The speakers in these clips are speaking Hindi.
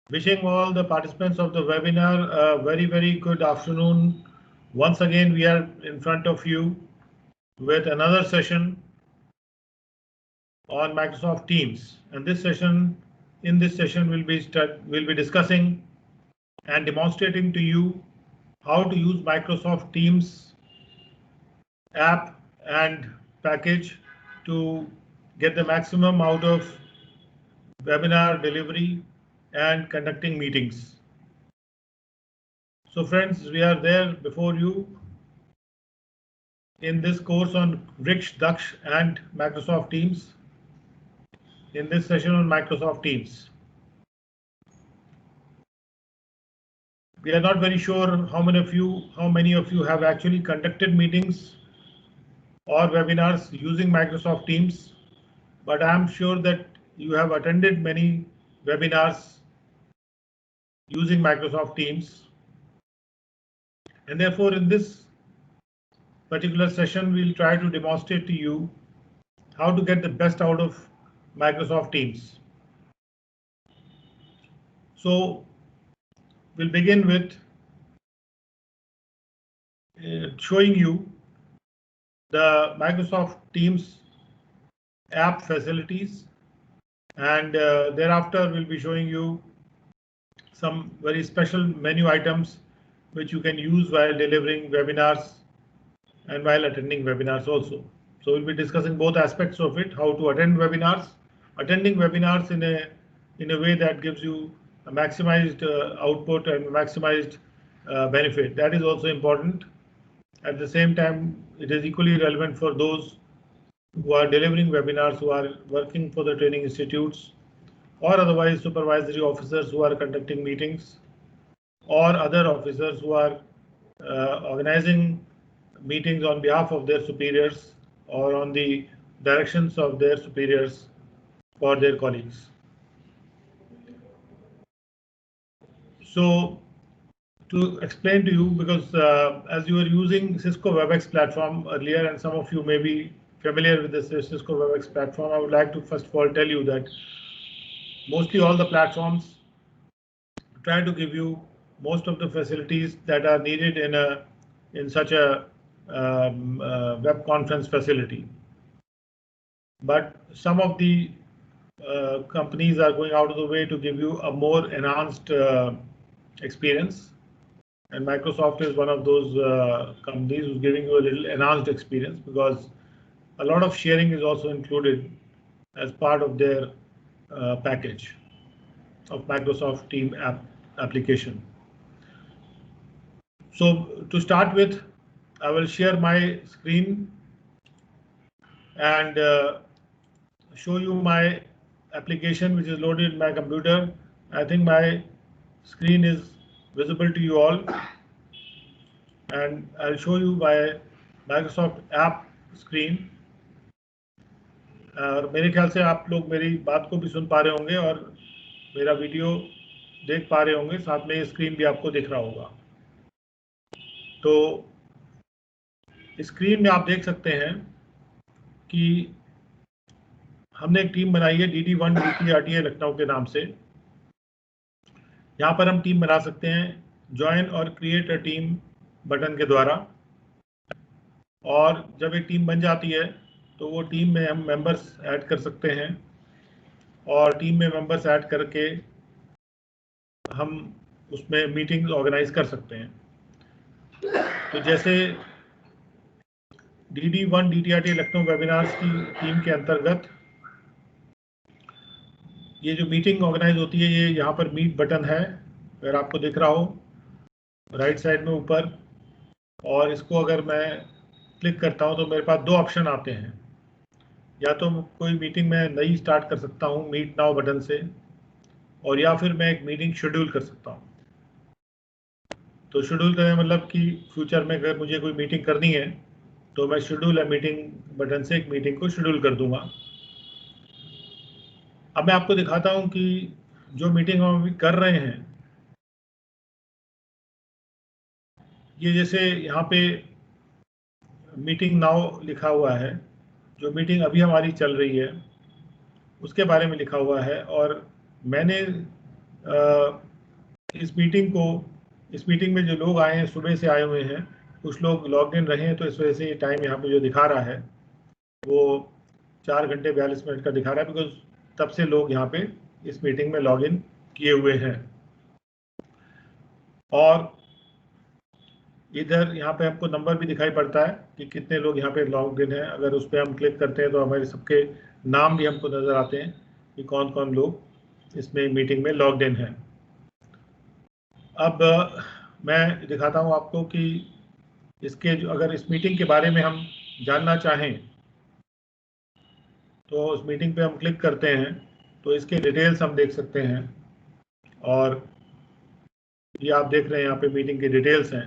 Wishing all the participants of the webinar a very good afternoon. Once again, we are in front of you with another session on Microsoft Teams. And in this session, we'll be discussing and demonstrating to you how to use Microsoft Teams app and package to get the maximum out of webinar delivery and conducting meetings. So friends, we are there before you in this course on Rich, Daksh and Microsoft Teams. In this session on Microsoft Teams. We are not very sure how many of you have actually conducted meetings or webinars using Microsoft Teams, but I am sure that you have attended many webinars using Microsoft Teams. And therefore, in this particular session, we'll try to demonstrate to you how to get the best out of Microsoft Teams. So we'll begin with showing you the Microsoft Teams app facilities, and thereafter we'll be showing you some very special menu items which you can use while delivering webinars and while attending webinars also. So we'll be discussing both aspects of it, how to attend webinars, attending webinars in a way that gives you a maximized output and maximized benefit. That is also important. At the same time, it is equally relevant for those who are delivering webinars, who are working for the training institutes, or otherwise supervisory officers who are conducting meetings, or other officers who are organizing meetings on behalf of their superiors or on the directions of their superiors for their colleagues. So to explain to you, because as you were using Cisco WebEx platform earlier, and some of you may be familiar with the Cisco WebEx platform, I would like to first of all tell you that mostly all the platforms try to give you most of the facilities that are needed in such a web conference facility. But some of the companies are going out of the way to give you a more enhanced experience. And Microsoft is one of those companies who's giving you a little enhanced experience, because a lot of sharing is also included as part of their package of Microsoft Team application. So to start with, I will share my screen and show you my application which is loaded in my computer. I think my screen is visible to you all, and I'll show you my Microsoft app screen. और मेरे ख्याल से आप लोग मेरी बात को भी सुन पा रहे होंगे और मेरा वीडियो देख पा रहे होंगे, साथ में ये स्क्रीन भी आपको दिख रहा होगा। तो स्क्रीन में आप देख सकते हैं कि हमने एक टीम बनाई है DD1 DTRTA लखनऊ के नाम से। यहाँ पर हम टीम बना सकते हैं ज्वाइन और क्रिएट अ टीम बटन के द्वारा, और जब एक टीम बन जाती है तो वो टीम में हम मेंबर्स ऐड कर सकते हैं, और टीम में मेंबर्स ऐड करके हम उसमें मीटिंग्स ऑर्गेनाइज कर सकते हैं। तो जैसे DD1 DTRTA लखनऊ वेबिनार्स की टीम के अंतर्गत ये जो मीटिंग ऑर्गेनाइज होती है, ये यहाँ पर मीट बटन है, अगर आपको दिख रहा हो राइट साइड में ऊपर, और इसको अगर मैं क्लिक करता हूँ तो मेरे पास दो ऑप्शन आते हैं। या तो कोई मीटिंग मैं नई स्टार्ट कर सकता हूँ मीट नाउ बटन से, और या फिर मैं एक मीटिंग शेड्यूल कर सकता हूँ। तो शेड्यूल करने मतलब कि फ्यूचर में अगर मुझे कोई मीटिंग करनी है तो मैं शेड्यूल या मीटिंग बटन से एक मीटिंग को शेड्यूल कर दूंगा। अब मैं आपको दिखाता हूं कि जो मीटिंग हम अभी कर रहे हैं, ये जैसे यहाँ पे मीटिंग नाउ लिखा हुआ है, जो मीटिंग अभी हमारी चल रही है उसके बारे में लिखा हुआ है, और मैंने इस मीटिंग में जो लोग आए हैं, सुबह से आए हुए हैं, कुछ लोग लॉग इन रहे हैं, तो इस वजह से ये टाइम यहाँ पे जो दिखा रहा है वो 4 घंटे 42 मिनट का दिखा रहा है, बिकॉज तब से लोग यहाँ पे इस मीटिंग में लॉग इन किए हुए हैं। और इधर यहाँ पे हमको नंबर भी दिखाई पड़ता है कि कितने लोग यहाँ पे लॉग इन हैं। अगर उस पर हम क्लिक करते हैं तो हमारे सबके नाम भी हमको नज़र आते हैं कि कौन कौन लोग इसमें मीटिंग में लॉग इन हैं। अब मैं दिखाता हूँ आपको कि इसके जो, अगर इस मीटिंग के बारे में हम जानना चाहें तो उस मीटिंग पे हम क्लिक करते हैं तो इसके डिटेल्स हम देख सकते हैं। और ये आप देख रहे हैं यहाँ पे मीटिंग की डिटेल्स हैं,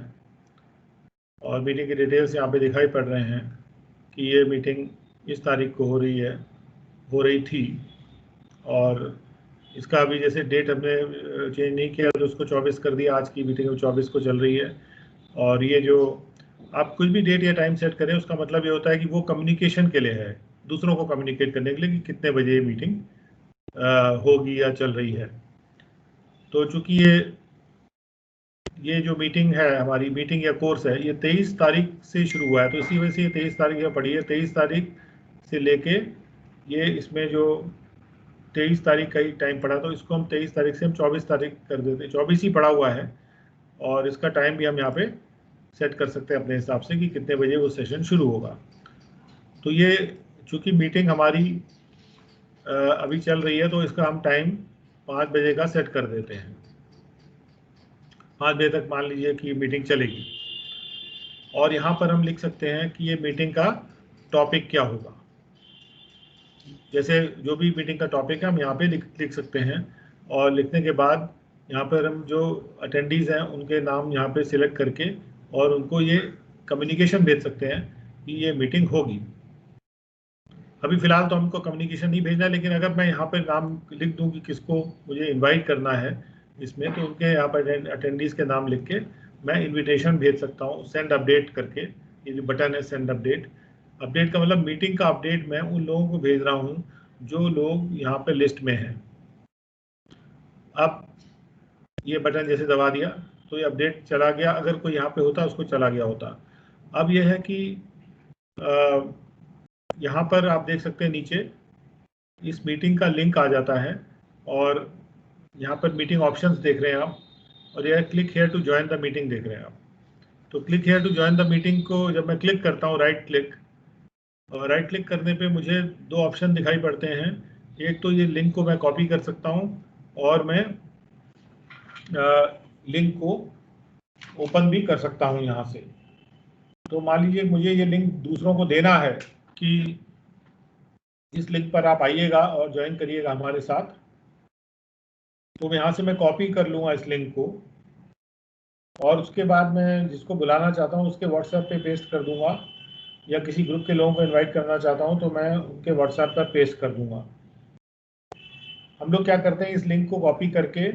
और मीटिंग की डिटेल्स यहाँ पे दिखाई पड़ रहे हैं कि ये मीटिंग इस तारीख को हो रही थी। और इसका अभी जैसे डेट हमने चेंज नहीं किया तो उसको 24 कर दिया, आज की मीटिंग 24 को चल रही है। और ये जो आप कुछ भी डेट या टाइम सेट करें उसका मतलब ये होता है कि वो कम्युनिकेशन के लिए है, दूसरों को कम्युनिकेट करने के लिए कि कितने बजे ये मीटिंग होगी या चल रही है। तो चूंकि ये जो मीटिंग है, हमारी मीटिंग या कोर्स है, ये 23 तारीख से शुरू हुआ है, तो इसी वजह से ये 23 तारीख में पड़ी है। 23 तारीख से लेके ये इसमें जो 23 तारीख का ही टाइम पड़ा, तो इसको हम 23 तारीख से हम 24 तारीख कर देते हैं। 24 ही पड़ा हुआ है, और इसका टाइम भी हम यहाँ पे सेट कर सकते हैं अपने हिसाब से कि कितने बजे वो सेशन शुरू होगा। तो ये चूँकि मीटिंग हमारी अभी चल रही है तो इसका हम टाइम 5 बजे का सेट कर देते हैं। 5 बजे तक मान लीजिए कि मीटिंग चलेगी। और यहाँ पर हम लिख सकते हैं कि ये मीटिंग का टॉपिक क्या होगा। जैसे जो भी मीटिंग का टॉपिक है हम यहाँ पे लिख सकते हैं, और लिखने के बाद यहाँ पर हम जो अटेंडीज़ हैं उनके नाम यहाँ पे सिलेक्ट करके और उनको ये कम्युनिकेशन भेज सकते हैं कि ये मीटिंग होगी। अभी फ़िलहाल तो हमको कम्युनिकेशन नहीं भेजना है, लेकिन अगर मैं यहाँ पर नाम लिख दूँ कि किसको मुझे इन्वाइट करना है इसमें, तो उनके यहाँ पर अटेंडीज़ के नाम लिख के मैं इन्विटेशन भेज सकता हूँ सेंड अपडेट करके। ये जो बटन है सेंड अपडेट, अपडेट का मतलब मीटिंग का अपडेट मैं उन लोगों को भेज रहा हूँ जो लोग यहाँ पे लिस्ट में हैं। अब ये बटन जैसे दबा दिया तो ये अपडेट चला गया, अगर कोई यहाँ पे होता उसको चला गया होता। अब ये है कि यहाँ पर आप देख सकते हैं नीचे इस मीटिंग का लिंक आ जाता है, और यहाँ पर मीटिंग ऑप्शंस देख रहे हैं आप, और यह click here to join the meeting देख रहे हैं आप। तो click here to join the meeting को जब मैं क्लिक करता हूँ राइट क्लिक करने पे मुझे 2 ऑप्शन दिखाई पड़ते हैं। एक तो ये लिंक को मैं कॉपी कर सकता हूँ, और मैं लिंक को ओपन भी कर सकता हूँ यहाँ से। तो मान लीजिए मुझे ये लिंक दूसरों को देना है कि इस लिंक पर आप आइएगा और ज्वाइन करिएगा हमारे साथ, तो यहाँ से मैं कॉपी कर लूँगा इस लिंक को, और उसके बाद मैं जिसको बुलाना चाहता हूँ उसके व्हाट्सएप पे पेस्ट कर दूँगा, या किसी ग्रुप के लोगों को इनवाइट करना चाहता हूँ तो मैं उनके व्हाट्सएप पर पेस्ट कर दूँगा। हम लोग क्या करते हैं, इस लिंक को कॉपी करके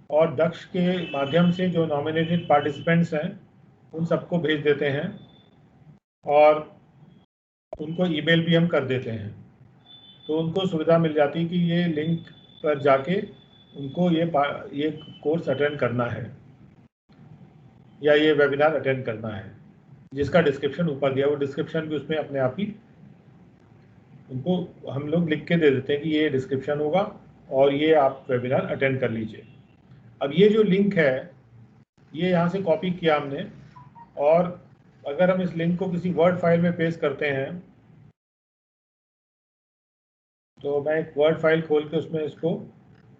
और दक्ष के माध्यम से जो नॉमिनेटेड पार्टिसिपेंट्स हैं उन सबको भेज देते हैं, और उनको ईमेल भी हम कर देते हैं। तो उनको सुविधा मिल जाती है कि ये लिंक पर जाके उनको ये कोर्स अटेंड करना है या ये वेबिनार अटेंड करना है, जिसका डिस्क्रिप्शन ऊपर दिया, वो डिस्क्रिप्शन भी उसमें अपने आप ही उनको हम लोग लिख के दे देते हैं कि ये डिस्क्रिप्शन होगा और ये आप वेबिनार अटेंड कर लीजिए। अब ये जो लिंक है ये यहाँ से कॉपी किया हमने, और अगर हम इस लिंक को किसी वर्ड फाइल में पेस्ट करते हैं, तो मैं एक वर्ड फाइल खोल के उसमें इसको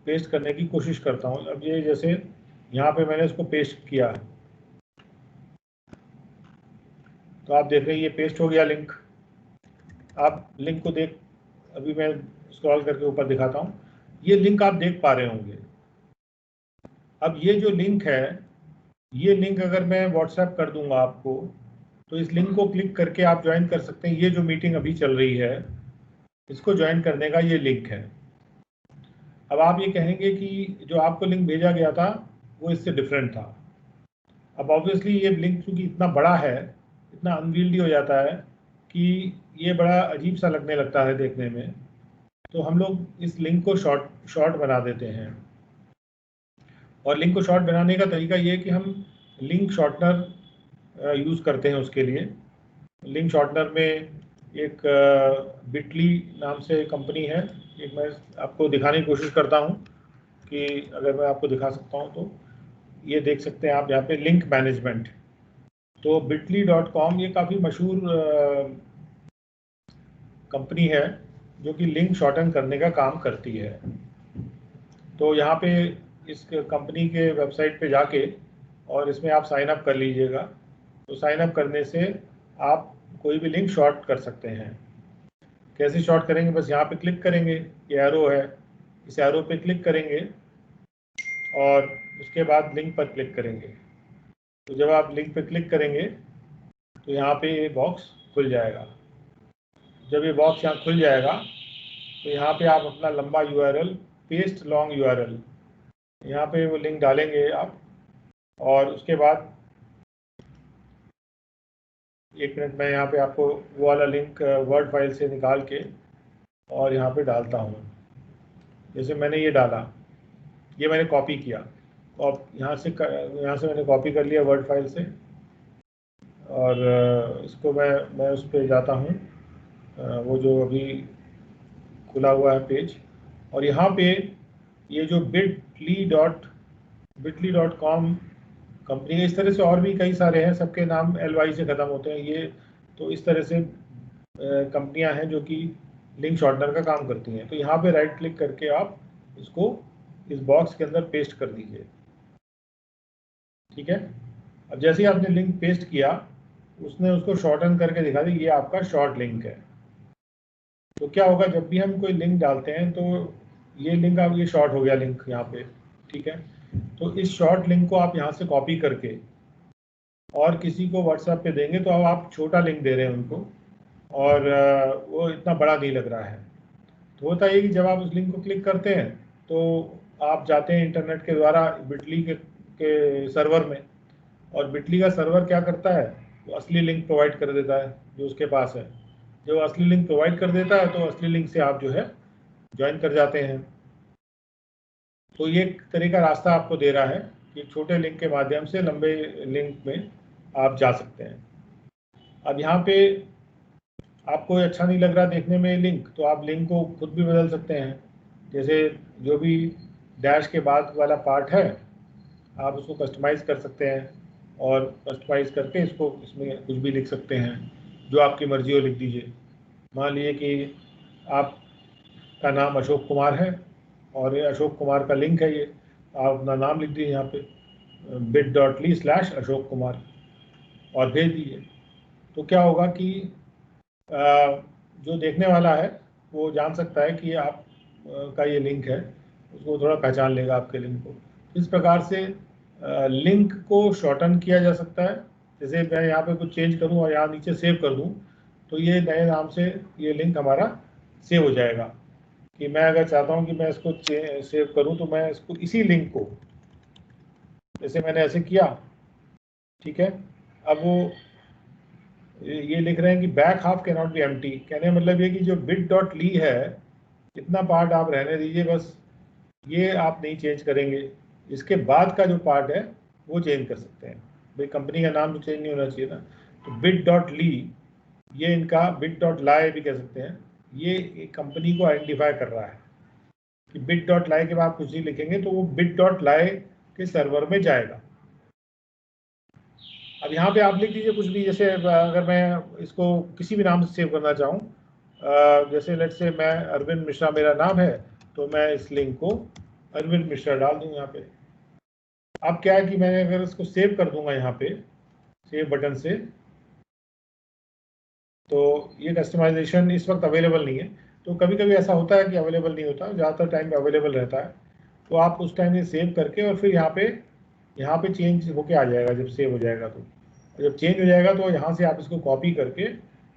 पेस्ट करने की कोशिश करता हूँ। अब ये जैसे यहाँ पे मैंने इसको पेस्ट किया, तो आप देख रहे हैं ये पेस्ट हो गया लिंक। आप लिंक को अभी मैं स्क्रॉल करके ऊपर दिखाता हूँ, ये लिंक आप देख पा रहे होंगे। अब ये जो लिंक है, ये लिंक अगर मैं व्हाट्सएप कर दूंगा आपको, तो इस लिंक को क्लिक करके आप ज्वाइन कर सकते हैं। ये जो मीटिंग अभी चल रही है इसको ज्वाइन करने का ये लिंक है। अब आप ये कहेंगे कि जो आपको लिंक भेजा गया था वो इससे डिफरेंट था। अब ऑब्वियसली ये लिंक चूँकि इतना बड़ा है, इतना अनवील्डी हो जाता है कि ये बड़ा अजीब सा लगने लगता है देखने में, तो हम लोग इस लिंक को शॉर्ट बना देते हैं। और लिंक को शॉर्ट बनाने का तरीका ये है कि हम लिंक शॉर्टनर यूज़ करते हैं उसके लिए। लिंक शॉर्टनर में एक बिटली नाम से कंपनी है, एक मैं आपको दिखाने की कोशिश करता हूँ कि अगर मैं आपको दिखा सकता हूँ तो ये देख सकते हैं आप यहाँ पे लिंक मैनेजमेंट। तो bitly.com ये काफ़ी मशहूर कंपनी है जो कि लिंक शॉर्टन करने का काम करती है। तो यहाँ पे इस कंपनी के वेबसाइट पे जाके और इसमें आप साइन अप कर लीजिएगा। तो साइन अप करने से आप कोई भी लिंक शॉर्ट कर सकते हैं। कैसे शॉर्ट करेंगे, बस यहाँ पे क्लिक करेंगे, ये एरो है, इस एरो पे क्लिक करेंगे और उसके बाद लिंक पर क्लिक करेंगे। तो जब आप लिंक पे क्लिक करेंगे तो यहाँ पे ये बॉक्स खुल जाएगा। जब ये बॉक्स यहाँ खुल जाएगा तो यहाँ पे आप अपना लंबा URL, पेस्ट लॉन्ग URL, यहाँ पे वो लिंक डालेंगे आप, और उसके बाद एक मिनट मैं यहाँ पे आपको वो वाला लिंक वर्ड फाइल से निकाल के और यहाँ पे डालता हूँ। जैसे मैंने ये डाला, ये मैंने कॉपी किया और यहाँ से मैंने कॉपी कर लिया वर्ड फाइल से, और इसको मैं उस पर जाता हूँ, वो जो अभी खुला हुआ है पेज, और यहाँ पे ये जो bitly.com कंपनी है, इस तरह से और भी कई सारे हैं, सबके नाम LY से ख़त्म होते हैं ये। तो इस तरह से कंपनियां हैं जो कि लिंक शॉर्टनर का काम करती हैं। तो यहाँ पे राइट क्लिक करके आप इसको इस बॉक्स के अंदर पेस्ट कर दीजिए। ठीक है, अब जैसे ही आपने लिंक पेस्ट किया उसने उसको शॉर्टन करके दिखा दी, ये आपका शॉर्ट लिंक है। तो क्या होगा, जब भी हम कोई लिंक डालते हैं तो ये लिंक अब ये शॉर्ट हो गया लिंक यहाँ पे। ठीक है, तो इस शॉर्ट लिंक को आप यहाँ से कॉपी करके और किसी को व्हाट्सएप पे देंगे तो अब आप छोटा लिंक दे रहे हैं उनको, और वो इतना बड़ा नहीं लग रहा है। तो होता है कि जब आप उस लिंक को क्लिक करते हैं तो आप जाते हैं इंटरनेट के द्वारा बिटली के सर्वर में, और बिटली का सर्वर क्या करता है, वो असली लिंक प्रोवाइड कर देता है जो उसके पास है। जब असली लिंक प्रोवाइड कर देता है तो असली लिंक से आप जो है ज्वाइन कर जाते हैं। तो ये एक तरह का रास्ता आपको दे रहा है कि छोटे लिंक के माध्यम से लंबे लिंक में आप जा सकते हैं। अब यहाँ पे आपको अच्छा नहीं लग रहा देखने में लिंक, तो आप लिंक को खुद भी बदल सकते हैं। जैसे जो भी डैश के बाद वाला पार्ट है आप उसको कस्टमाइज़ कर सकते हैं, और कस्टमाइज़ करके इसको इसमें कुछ भी लिख सकते हैं, जो आपकी मर्जी हो लिख दीजिए। मान लीजिए कि आपका नाम अशोक कुमार है और ये अशोक कुमार का लिंक है, ये आप अपना नाम लिख दीजिए यहाँ पे bit.ly/अशोक कुमार और भेज दीजिए। तो क्या होगा कि जो देखने वाला है वो जान सकता है कि आप का ये लिंक है, उसको थोड़ा पहचान लेगा आपके लिंक को। इस प्रकार से लिंक को शॉर्टन किया जा सकता है। जैसे मैं यहाँ पे कुछ चेंज करूँ और यहाँ नीचे सेव कर दूँ तो ये नए नाम से ये लिंक हमारा सेव हो जाएगा। कि मैं अगर चाहता हूँ कि मैं इसको सेव करूँ तो मैं इसको इसी लिंक को, जैसे मैंने ऐसे किया, ठीक है, अब वो ये लिख रहे हैं कि back half can not be empty. कहने मतलब ये कि जो bit.ly है इतना पार्ट आप रहने दीजिए, बस ये आप नहीं चेंज करेंगे। इसके बाद का जो पार्ट है वो चेंज कर सकते हैं। भाई कंपनी का नाम तो चेंज नहीं होना चाहिए ना। तो bit.ly ये इनका bit.ly भी कह सकते हैं, ये कंपनी को आइडेंटिफाई कर रहा है कि bit.ly के बाद कुछ नहीं लिखेंगे तो वो bit.ly के सर्वर में जाएगा। अब यहाँ पे आप लिख दीजिए कुछ भी, जैसे अगर मैं इसको किसी भी नाम से सेव करना चाहूँ, जैसे लेट्स से मैं अरविंद मिश्रा मेरा नाम है, तो मैं इस लिंक को अरविंद मिश्रा डाल दूँ यहाँ पे। अब क्या है कि मैं अगर इसको सेव कर दूंगा यहाँ पे सेव बटन से, तो ये कस्टमाइजेशन इस वक्त अवेलेबल नहीं है। तो कभी कभी ऐसा होता है कि अवेलेबल नहीं होता, ज़्यादातर टाइम पे अवेलेबल रहता है। तो आप उस टाइम ये सेव करके और फिर यहाँ पे चेंज होके आ जाएगा जब सेव हो जाएगा। तो जब चेंज हो जाएगा तो यहाँ से आप इसको कॉपी करके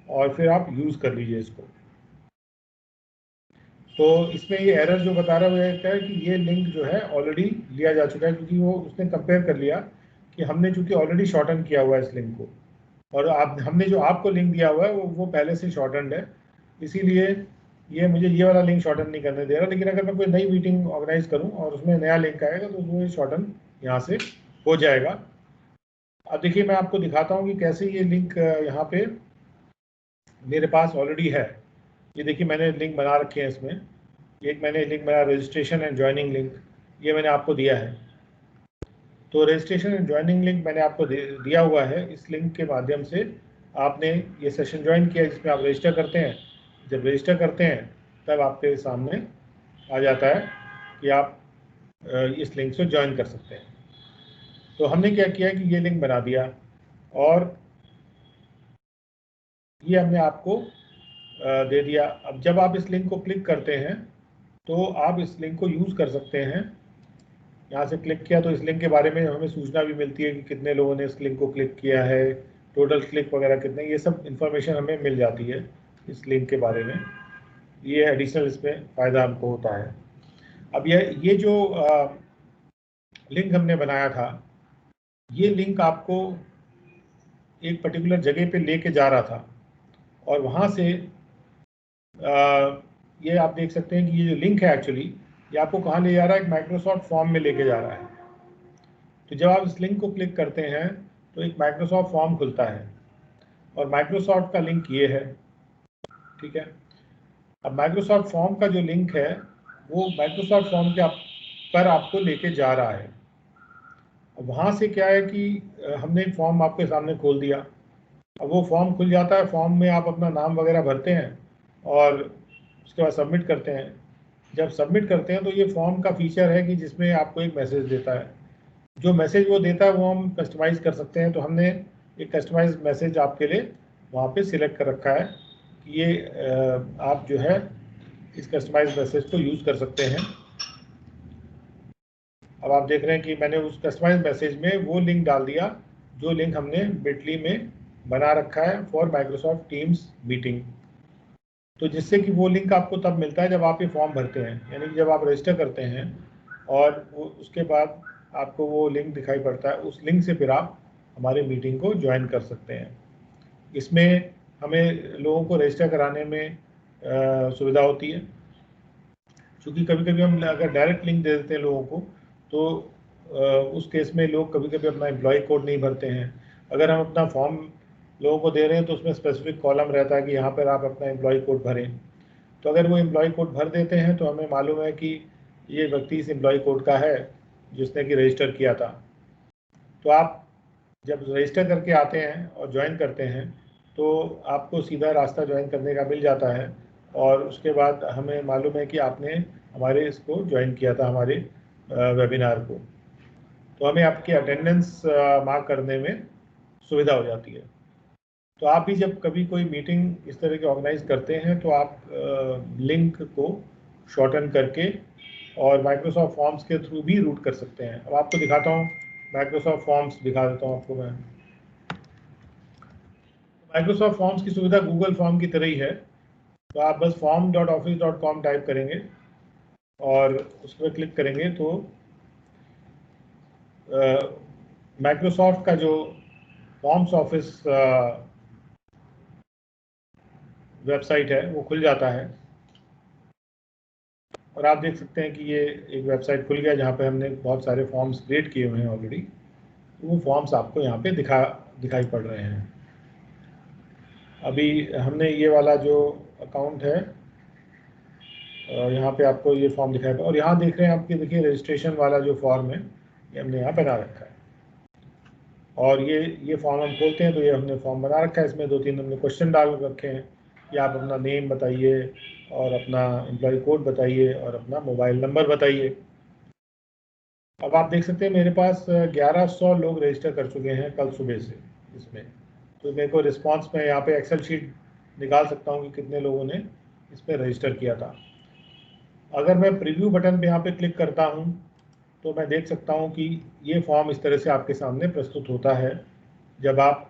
और फिर आप यूज़ कर लीजिए इसको। तो इसमें ये एरर जो बता रहा है कि ये लिंक जो है ऑलरेडी लिया जा चुका है, क्योंकि वो उसने कंपेयर कर लिया कि हमने चूंकि ऑलरेडी शॉर्टन किया हुआ है इस लिंक को, और हमने जो आपको लिंक दिया हुआ है वो पहले से शॉर्टनड है, इसीलिए ये मुझे ये वाला लिंक शॉर्टन नहीं करने दे रहा, लेकिन अगर मैं कोई नई मीटिंग ऑर्गेनाइज करूं और उसमें नया लिंक आएगा तो वो शॉर्टन यहाँ से हो जाएगा। अब देखिए मैं आपको दिखाता हूँ कि कैसे ये लिंक यहाँ पे मेरे पास ऑलरेडी है। ये देखिए मैंने लिंक बना रखे हैं इसमें। एक मैंने लिंक बनाया रजिस्ट्रेशन एंड ज्वाइनिंग लिंक, ये मैंने आपको दिया है। तो रजिस्ट्रेशन एंड ज्वाइनिंग लिंक मैंने आपको दिया हुआ है। इस लिंक के माध्यम से आपने ये सेशन ज्वाइन किया जिसमें आप रजिस्टर करते हैं। जब रजिस्टर करते हैं तब आपके सामने आ जाता है कि आप इस लिंक से ज्वाइन कर सकते हैं। तो हमने क्या किया कि ये लिंक बना दिया और ये हमने आपको दे दिया। अब जब आप इस लिंक को क्लिक करते हैं तो आप इस लिंक को यूज़ कर सकते हैं। यहाँ से क्लिक किया तो इस लिंक के बारे में हमें सूचना भी मिलती है कि कितने लोगों ने इस लिंक को क्लिक किया है, टोटल क्लिक वगैरह कितने, ये सब इन्फॉर्मेशन हमें मिल जाती है इस लिंक के बारे में। ये एडिशनल इसमें फ़ायदा हमको होता है। अब ये जो लिंक हमने बनाया था, ये लिंक आपको एक पर्टिकुलर जगह पे लेके जा रहा था और वहाँ से ये आप देख सकते हैं कि ये जो लिंक है एक्चुअली ये आपको कहाँ ले जा रहा है, एक माइक्रोसॉफ्ट फॉर्म में लेके जा रहा है। तो जब आप इस लिंक को क्लिक करते हैं तो एक माइक्रोसॉफ्ट फॉर्म खुलता है और माइक्रोसॉफ्ट का लिंक ये है, ठीक है। अब माइक्रोसॉफ्ट फॉर्म का जो लिंक है वो माइक्रोसॉफ्ट फॉर्म के पर आपको लेके जा रहा है। अब वहाँ से क्या है कि हमने एक फॉर्म आपके सामने खोल दिया। अब वो फॉर्म खुल जाता है, फॉर्म में आप अपना नाम वगैरह भरते हैं और उसके बाद सबमिट करते हैं। जब सबमिट करते हैं तो ये फॉर्म का फीचर है कि जिसमें आपको एक मैसेज देता है। जो मैसेज वो देता है वो हम कस्टमाइज़ कर सकते हैं। तो हमने एक कस्टमाइज मैसेज आपके लिए वहाँ पे सिलेक्ट कर रखा है कि ये आप जो है इस कस्टमाइज मैसेज को यूज़ कर सकते हैं। अब आप देख रहे हैं कि मैंने उस कस्टमाइज मैसेज में वो लिंक डाल दिया जो लिंक हमने बिटली में बना रखा है फॉर माइक्रोसॉफ्ट टीम्स मीटिंग। तो जिससे कि वो लिंक आपको तब मिलता है जब आप ये फॉर्म भरते हैं, यानी कि जब आप रजिस्टर करते हैं और उसके बाद आपको वो लिंक दिखाई पड़ता है, उस लिंक से फिर आप हमारी मीटिंग को ज्वाइन कर सकते हैं। इसमें हमें लोगों को रजिस्टर कराने में सुविधा होती है, क्योंकि कभी कभी हम अगर डायरेक्ट लिंक दे देते हैं लोगों को तो उस केस में लोग कभी कभी अपना एम्प्लॉय कोड नहीं भरते हैं। अगर हम अपना फॉर्म लोगों को दे रहे हैं तो उसमें स्पेसिफिक कॉलम रहता है कि यहाँ पर आप अपना एम्प्लॉय कोड भरें। तो अगर वो एम्प्लॉय कोड भर देते हैं तो हमें मालूम है कि ये व्यक्ति इस एम्प्लॉय कोड का है जिसने कि रजिस्टर किया था। तो आप जब रजिस्टर करके आते हैं और ज्वाइन करते हैं तो आपको सीधा रास्ता ज्वाइन करने का मिल जाता है और उसके बाद हमें मालूम है कि आपने हमारे इसको ज्वाइन किया था, हमारे वेबिनार को। तो हमें आपकी अटेंडेंस मार्क करने में सुविधा हो जाती है। तो आप भी जब कभी कोई मीटिंग इस तरह की ऑर्गेनाइज करते हैं तो आप लिंक को शॉर्टन करके और माइक्रोसॉफ्ट फॉर्म्स के थ्रू भी रूट कर सकते हैं। अब आपको दिखाता हूँ, माइक्रोसॉफ्ट फॉर्म्स दिखा देता हूँ आपको मैं। माइक्रोसॉफ्ट फॉर्म्स की सुविधा गूगल फॉर्म की तरह ही है। तो आप बस form.office.com टाइप करेंगे और उस पर क्लिक करेंगे तो माइक्रोसॉफ्ट का जो फॉर्म्स ऑफिस वेबसाइट है वो खुल जाता है और आप देख सकते हैं कि ये एक वेबसाइट खुल गया जहाँ पे हमने बहुत सारे फॉर्म्स क्रिएट किए हुए हैं ऑलरेडी। तो वो फॉर्म्स आपको यहाँ पे दिखाई पड़ रहे हैं। अभी हमने ये वाला जो अकाउंट है यहाँ पे आपको ये फॉर्म दिखाई पड़ा और यहाँ देख रहे हैं आपके, देखिए रजिस्ट्रेशन वाला जो फॉर्म है ये हमने यहाँ बना रखा है। और ये फॉर्म हम खोलते हैं तो ये हमने फॉर्म बना रखा है। इसमें 2-3 हमने क्वेश्चन डाल रखे हैं कि आप अपना नेम बताइए और अपना एम्प्लॉय कोड बताइए और अपना मोबाइल नंबर बताइए। अब आप देख सकते हैं मेरे पास 1100 लोग रजिस्टर कर चुके हैं कल सुबह से इसमें। तो मेरे को रिस्पांस में यहाँ पे एक्सेल शीट निकाल सकता हूँ कि कितने लोगों ने इसमें रजिस्टर किया था। अगर मैं प्रीव्यू बटन पे यहाँ पे क्लिक करता हूँ तो मैं देख सकता हूँ कि ये फॉर्म इस तरह से आपके सामने प्रस्तुत होता है जब आप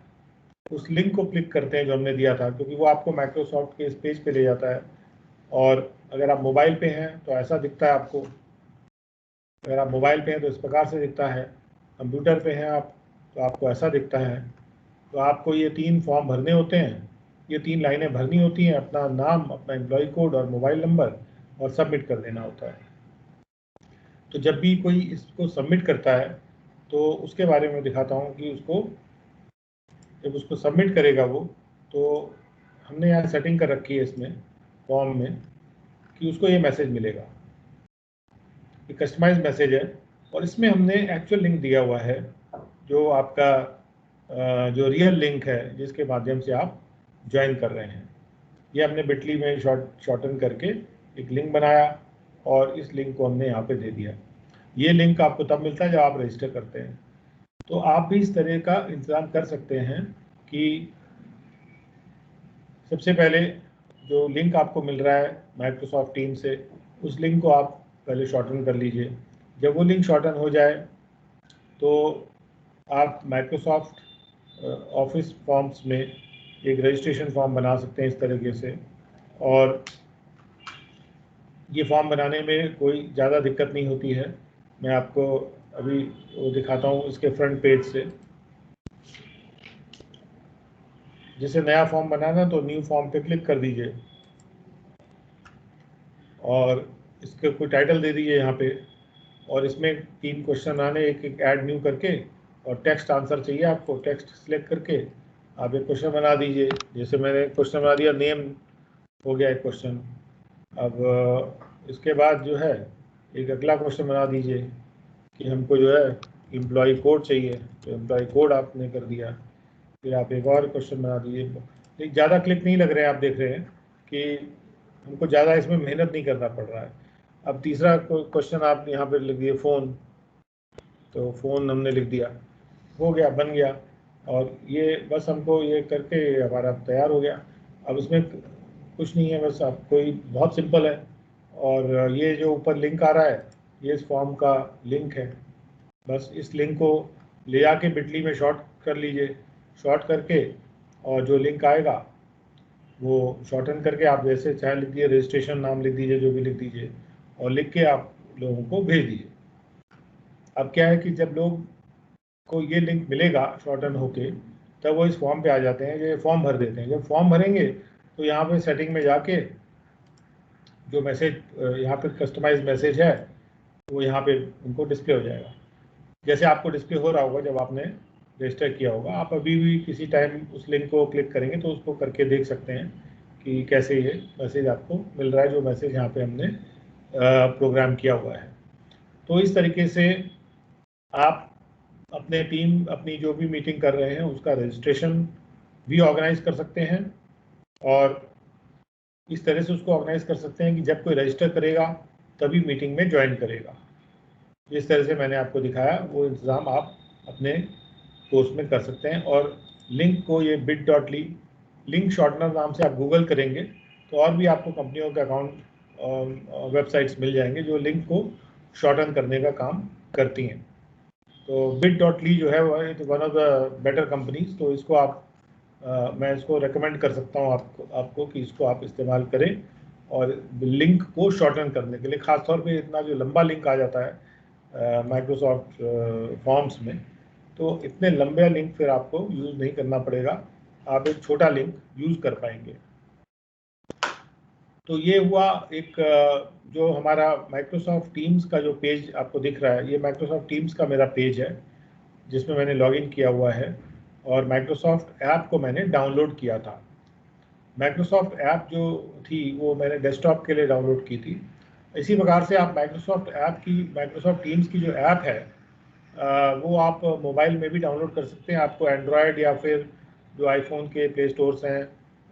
उस लिंक को क्लिक करते हैं जो हमने दिया था, क्योंकि वो आपको माइक्रोसॉफ्ट के इस पेज पे ले जाता है। और अगर आप मोबाइल पे हैं तो ऐसा दिखता है आपको, अगर आप मोबाइल पे हैं तो इस प्रकार से दिखता है, कंप्यूटर पे हैं आप तो आपको ऐसा दिखता है। तो आपको ये 3 फॉर्म भरने होते हैं। ये 3 लाइनें भरनी होती हैं, अपना नाम, अपना एम्प्लॉय कोड और मोबाइल नंबर, और सबमिट कर देना होता है। तो जब भी कोई इसको सबमिट करता है तो उसके बारे में दिखाता हूँ कि उसको जब उसको सबमिट करेगा वो, तो हमने यहाँ सेटिंग कर रखी है इसमें फॉर्म में कि उसको ये मैसेज मिलेगा, ये कस्टमाइज मैसेज है, और इसमें हमने एक्चुअल लिंक दिया हुआ है, जो आपका जो रियल लिंक है जिसके माध्यम से आप ज्वाइन कर रहे हैं। ये हमने बिटली में शॉर्टन करके एक लिंक बनाया और इस लिंक को हमने यहाँ पे दे दिया। ये लिंक आपको तब मिलता है जब आप रजिस्टर करते हैं। तो आप भी इस तरह का इंतज़ाम कर सकते हैं कि सबसे पहले जो लिंक आपको मिल रहा है माइक्रोसॉफ्ट टीम से, उस लिंक को आप पहले शॉर्टन कर लीजिए। जब वो लिंक शॉर्टन हो जाए तो आप माइक्रोसॉफ्ट ऑफिस फॉर्म्स में एक रजिस्ट्रेशन फॉर्म बना सकते हैं इस तरीके से, और ये फॉर्म बनाने में कोई ज़्यादा दिक्कत नहीं होती है। मैं आपको अभी वो दिखाता हूँ इसके फ्रंट पेज से। जैसे नया फॉर्म बनाना तो न्यू फॉर्म पे क्लिक कर दीजिए और इसके कोई टाइटल दे दीजिए यहाँ पे, और इसमें 3 क्वेश्चन आने, एक ऐड न्यू करके, और टेक्स्ट आंसर चाहिए आपको, टेक्स्ट सिलेक्ट करके आप एक क्वेश्चन बना दीजिए। जैसे मैंने क्वेश्चन बना दिया, नेम हो गया एक क्वेश्चन। अब इसके बाद जो है एक अगला क्वेश्चन बना दीजिए कि हमको जो है एम्प्लॉय कोड चाहिए, तो एम्प्लॉय कोड आपने कर दिया। फिर आप एक और क्वेश्चन बना दीजिए। ज़्यादा क्लिक नहीं लग रहे हैं, आप देख रहे हैं कि हमको ज़्यादा इसमें मेहनत नहीं करना पड़ रहा है। अब तीसरा क्वेश्चन आप यहाँ पे लिख दिए फ़ोन, तो फ़ोन हमने लिख दिया, हो गया, बन गया। और ये बस हमको ये करके हमारा तैयार हो गया। अब इसमें कुछ नहीं है, बस आप कोई बहुत सिंपल है। और ये जो ऊपर लिंक आ रहा है ये इस फॉर्म का लिंक है। बस इस लिंक को ले आके बिटली में शॉर्ट कर लीजिए, शॉर्ट करके, और जो लिंक आएगा वो शॉर्टन करके आप जैसे चाहे लिख दिए, रजिस्ट्रेशन नाम लिख दीजिए, जो भी लिख दीजिए, और लिख के आप लोगों को भेज दीजिए। अब क्या है कि जब लोग को ये लिंक मिलेगा शॉर्टन होके, तब वो इस फॉर्म पे आ जाते हैं, ये फॉर्म भर देते हैं। जब फॉर्म भरेंगे तो यहाँ पे सेटिंग में जाके जो मैसेज यहाँ पे कस्टमाइज मैसेज है वो यहाँ पे उनको डिस्प्ले हो जाएगा, जैसे आपको डिस्प्ले हो रहा होगा जब आपने रजिस्टर किया होगा। आप अभी भी किसी टाइम उस लिंक को क्लिक करेंगे तो उसको करके देख सकते हैं कि कैसे ये मैसेज आपको मिल रहा है, जो मैसेज यहाँ पे हमने प्रोग्राम किया हुआ है। तो इस तरीके से आप अपने टीम अपनी जो भी मीटिंग कर रहे हैं उसका रजिस्ट्रेशन भी ऑर्गेनाइज कर सकते हैं, और इस तरह से उसको ऑर्गेनाइज कर सकते हैं कि जब कोई रजिस्टर करेगा तभी मीटिंग में ज्वाइन करेगा। जिस तरह से मैंने आपको दिखाया वो इंतज़ाम आप अपने कोर्स में कर सकते हैं। और लिंक को ये bit.ly लिंक शॉर्टनर नाम से आप गूगल करेंगे तो और भी आपको कंपनियों के अकाउंट वेबसाइट्स मिल जाएंगे जो लिंक को शॉर्टन करने का काम करती हैं। तो bit.ly जो है वो one of the better companies, तो इसको आप मैं इसको रेकमेंड कर सकता हूँ आपको कि इसको आप इस्तेमाल करें, और लिंक को शॉर्टन करने के लिए, ख़ासतौर पे इतना जो लंबा लिंक आ जाता है माइक्रोसॉफ्ट फॉर्म्स में, तो इतने लंबे लिंक फिर आपको यूज़ नहीं करना पड़ेगा, आप एक छोटा लिंक यूज़ कर पाएंगे। तो ये हुआ एक जो हमारा माइक्रोसॉफ्ट टीम्स का जो पेज आपको दिख रहा है, ये माइक्रोसॉफ्ट टीम्स का मेरा पेज है जिसमें मैंने लॉगिन किया हुआ है, और माइक्रोसॉफ्ट ऐप को मैंने डाउनलोड किया था। माइक्रोसॉफ्ट ऐप जो थी वो मैंने डेस्कटॉप के लिए डाउनलोड की थी। इसी प्रकार से आप माइक्रोसॉफ्ट टीम्स की जो ऐप है वो आप मोबाइल में भी डाउनलोड कर सकते हैं। आपको एंड्रॉयड या फिर जो आईफोन के प्ले स्टोर्स हैं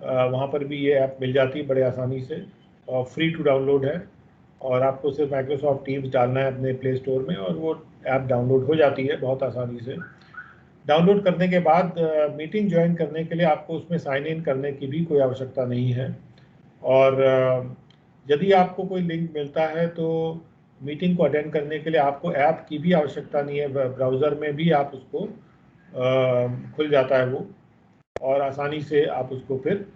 वहाँ पर भी ये ऐप मिल जाती है बड़े आसानी से, और फ्री टू डाउनलोड है, और आपको सिर्फ माइक्रोसॉफ्ट टीम्स डालना है अपने प्ले स्टोर में और वो ऐप डाउनलोड हो जाती है बहुत आसानी से। डाउनलोड करने के बाद मीटिंग ज्वाइन करने के लिए आपको उसमें साइन इन करने की भी कोई आवश्यकता नहीं है, और यदि आपको कोई लिंक मिलता है तो मीटिंग को अटेंड करने के लिए आपको ऐप की भी आवश्यकता नहीं है, ब्राउज़र में भी आप उसको खुल जाता है वो, और आसानी से आप उसको फिर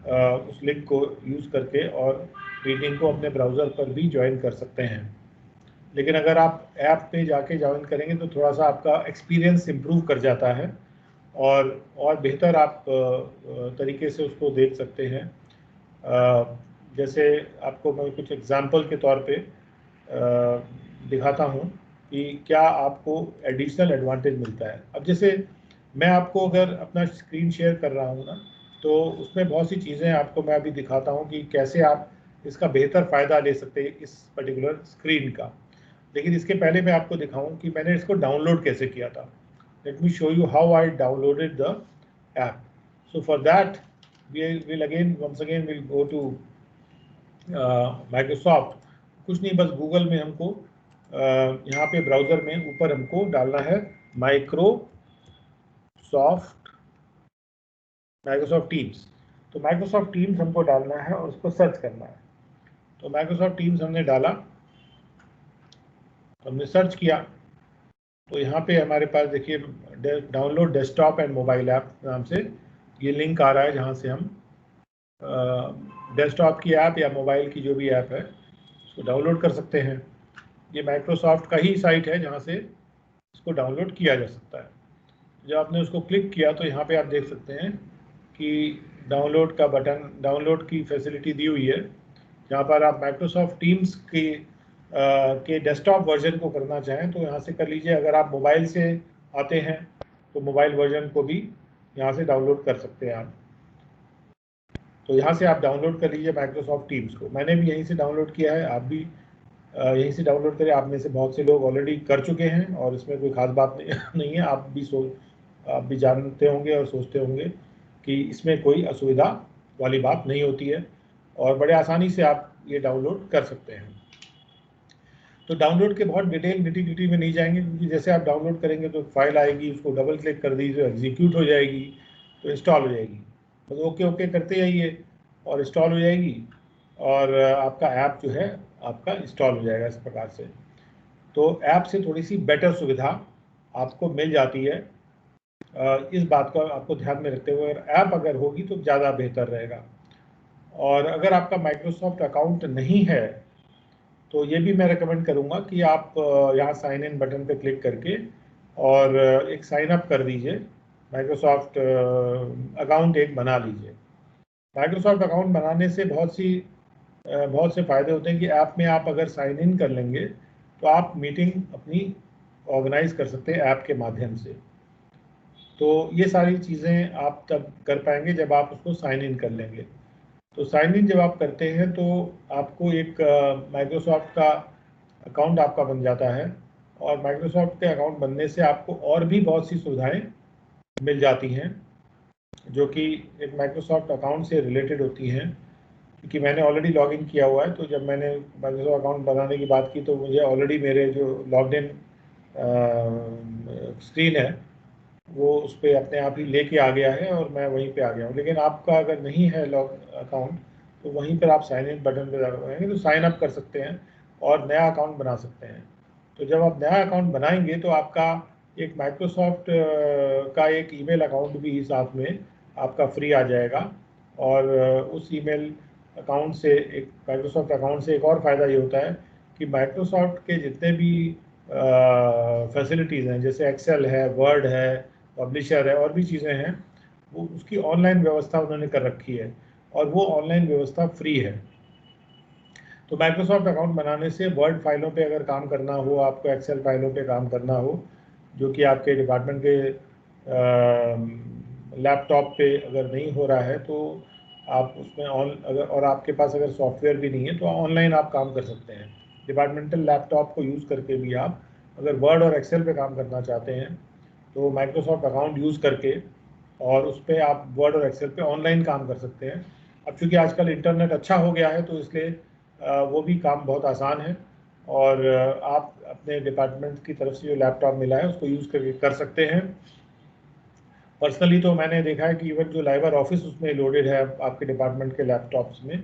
उस लिंक को यूज़ करके और मीटिंग को अपने ब्राउज़र पर भी ज्वाइन कर सकते हैं। लेकिन अगर आप ऐप पे जाके ज्वाइन करेंगे तो थोड़ा सा आपका एक्सपीरियंस इम्प्रूव कर जाता है, और बेहतर आप तरीके से उसको देख सकते हैं। जैसे आपको मैं कुछ एग्जांपल के तौर पे दिखाता हूँ कि क्या आपको एडिशनल एडवांटेज मिलता है। अब जैसे मैं आपको अगर अपना स्क्रीन शेयर कर रहा हूँ ना, तो उसमें बहुत सी चीज़ें आपको मैं अभी दिखाता हूँ कि कैसे आप इसका बेहतर फ़ायदा ले सकते हैं इस पर्टिकुलर स्क्रीन का। लेकिन इसके पहले मैं आपको दिखाऊं कि मैंने इसको डाउनलोड कैसे किया था। Let me show you how I downloaded the app. So for that we will again once again we'll go to Microsoft. कुछ नहीं, बस गूगल में हमको यहाँ पे ब्राउज़र में ऊपर हमको डालना है माइक्रोसॉफ्ट टीम्स। तो माइक्रोसॉफ्ट टीम्स हमको डालना है और उसको सर्च करना है। तो माइक्रोसॉफ्ट टीम्स हमने डाला, हमने सर्च किया, तो यहाँ पे हमारे पास देखिए download desktop and mobile app नाम से ये लिंक आ रहा है, जहाँ से हम डेस्कटॉप की ऐप या मोबाइल की जो भी ऐप है उसको डाउनलोड कर सकते हैं। ये माइक्रोसॉफ्ट का ही साइट है जहाँ से इसको डाउनलोड किया जा सकता है। जब आपने उसको क्लिक किया तो यहाँ पे आप देख सकते हैं कि डाउनलोड का बटन, डाउनलोड की फैसिलिटी दी हुई है। जहाँ पर आप माइक्रोसॉफ्ट टीम्स के डेस्कटॉप वर्जन को करना चाहें तो यहाँ से कर लीजिए। अगर आप मोबाइल से आते हैं तो मोबाइल वर्जन को भी यहाँ से डाउनलोड कर सकते हैं आप। तो यहाँ से आप डाउनलोड कर लीजिए माइक्रोसॉफ्ट टीम्स को। मैंने भी यहीं से डाउनलोड किया है, आप भी यहीं से डाउनलोड करें। आप में से बहुत से लोग ऑलरेडी कर चुके हैं और इसमें कोई ख़ास बात नहीं है। आप भी जानते होंगे और सोचते होंगे कि इसमें कोई असुविधा वाली बात नहीं होती है और बड़े आसानी से आप ये डाउनलोड कर सकते हैं। तो डाउनलोड के बहुत डिटेल निटी-ग्रिटी में नहीं जाएंगे, क्योंकि जैसे आप डाउनलोड करेंगे तो फाइल आएगी, उसको डबल क्लिक कर दीजिए तो एग्जीक्यूट हो जाएगी, तो इंस्टॉल हो जाएगी। बस ओके ओके करते जाइए और इंस्टॉल हो जाएगी और आपका ऐप जो है आपका इंस्टॉल हो जाएगा इस प्रकार से। तो ऐप से थोड़ी सी बेटर सुविधा आपको मिल जाती है। इस बात को आपको ध्यान में रखते हुए ऐप अगर होगी तो ज़्यादा बेहतर रहेगा। और अगर आपका माइक्रोसॉफ्ट अकाउंट नहीं है तो ये भी मैं रेकमेंड करूँगा कि आप यहाँ साइन इन बटन पे क्लिक करके और एक साइन अप कर दीजिए, माइक्रोसॉफ्ट अकाउंट एक बना लीजिए। माइक्रोसॉफ्ट अकाउंट बनाने से बहुत से फ़ायदे होते हैं कि ऐप में आप अगर साइन इन कर लेंगे तो आप मीटिंग अपनी ऑर्गेनाइज कर सकते हैं ऐप के माध्यम से। तो ये सारी चीज़ें आप तब कर पाएंगे जब आप उसको साइन इन कर लेंगे। तो साइन इन जब आप करते हैं तो आपको एक माइक्रोसॉफ्ट का अकाउंट आपका बन जाता है और माइक्रोसॉफ्ट के अकाउंट बनने से आपको और भी बहुत सी सुविधाएं मिल जाती हैं जो कि एक माइक्रोसॉफ्ट अकाउंट से रिलेटेड होती हैं। क्योंकि मैंने ऑलरेडी लॉगिन किया हुआ है, तो जब मैंने माइक्रोसॉफ्ट अकाउंट बनाने की बात की तो मुझे ऑलरेडी मेरे जो लॉग्ड इन स्क्रीन है वो उस पर अपने आप ही लेके आ गया है और मैं वहीं पे आ गया हूँ। लेकिन आपका अगर नहीं है लॉग अकाउंट तो वहीं पर आप साइन इन बटन पर दबाएंगे तो साइन अप कर सकते हैं और नया अकाउंट बना सकते हैं। तो जब आप नया अकाउंट बनाएंगे तो आपका एक माइक्रोसॉफ्ट का एक ईमेल अकाउंट भी साथ में आपका फ्री आ जाएगा। और उस ईमेल अकाउंट से, एक माइक्रोसॉफ्ट अकाउंट से एक और फ़ायदा ये होता है कि माइक्रोसॉफ्ट के जितने भी फैसिलिटीज़ हैं, जैसे एक्सेल है, वर्ड है, पब्लिशर है और भी चीज़ें हैं, वो उसकी ऑनलाइन व्यवस्था उन्होंने कर रखी है और वो ऑनलाइन व्यवस्था फ्री है। तो माइक्रोसॉफ्ट अकाउंट बनाने से वर्ड फाइलों पे अगर काम करना हो, आपको एक्सेल फाइलों पे काम करना हो जो कि आपके डिपार्टमेंट के लैपटॉप पे अगर नहीं हो रहा है तो आप उसमें और आपके पास अगर सॉफ्टवेयर भी नहीं है तो ऑनलाइन आप काम कर सकते हैं। डिपार्टमेंटल लैपटॉप को यूज़ करके भी आप अगर वर्ड और एक्सेल पे काम करना चाहते हैं तो माइक्रोसॉफ्ट अकाउंट यूज़ करके और उस पर आप वर्ड और एक्सेल पे ऑनलाइन काम कर सकते हैं। अब चूँकि आजकल इंटरनेट अच्छा हो गया है तो इसलिए वो भी काम बहुत आसान है और आप अपने डिपार्टमेंट की तरफ से जो लैपटॉप मिला है उसको यूज़ करके कर सकते हैं। पर्सनली तो मैंने देखा है कि इवन जो लाइबर ऑफिस उसमें लोडेड है आपके डिपार्टमेंट के लैपटॉप्स में,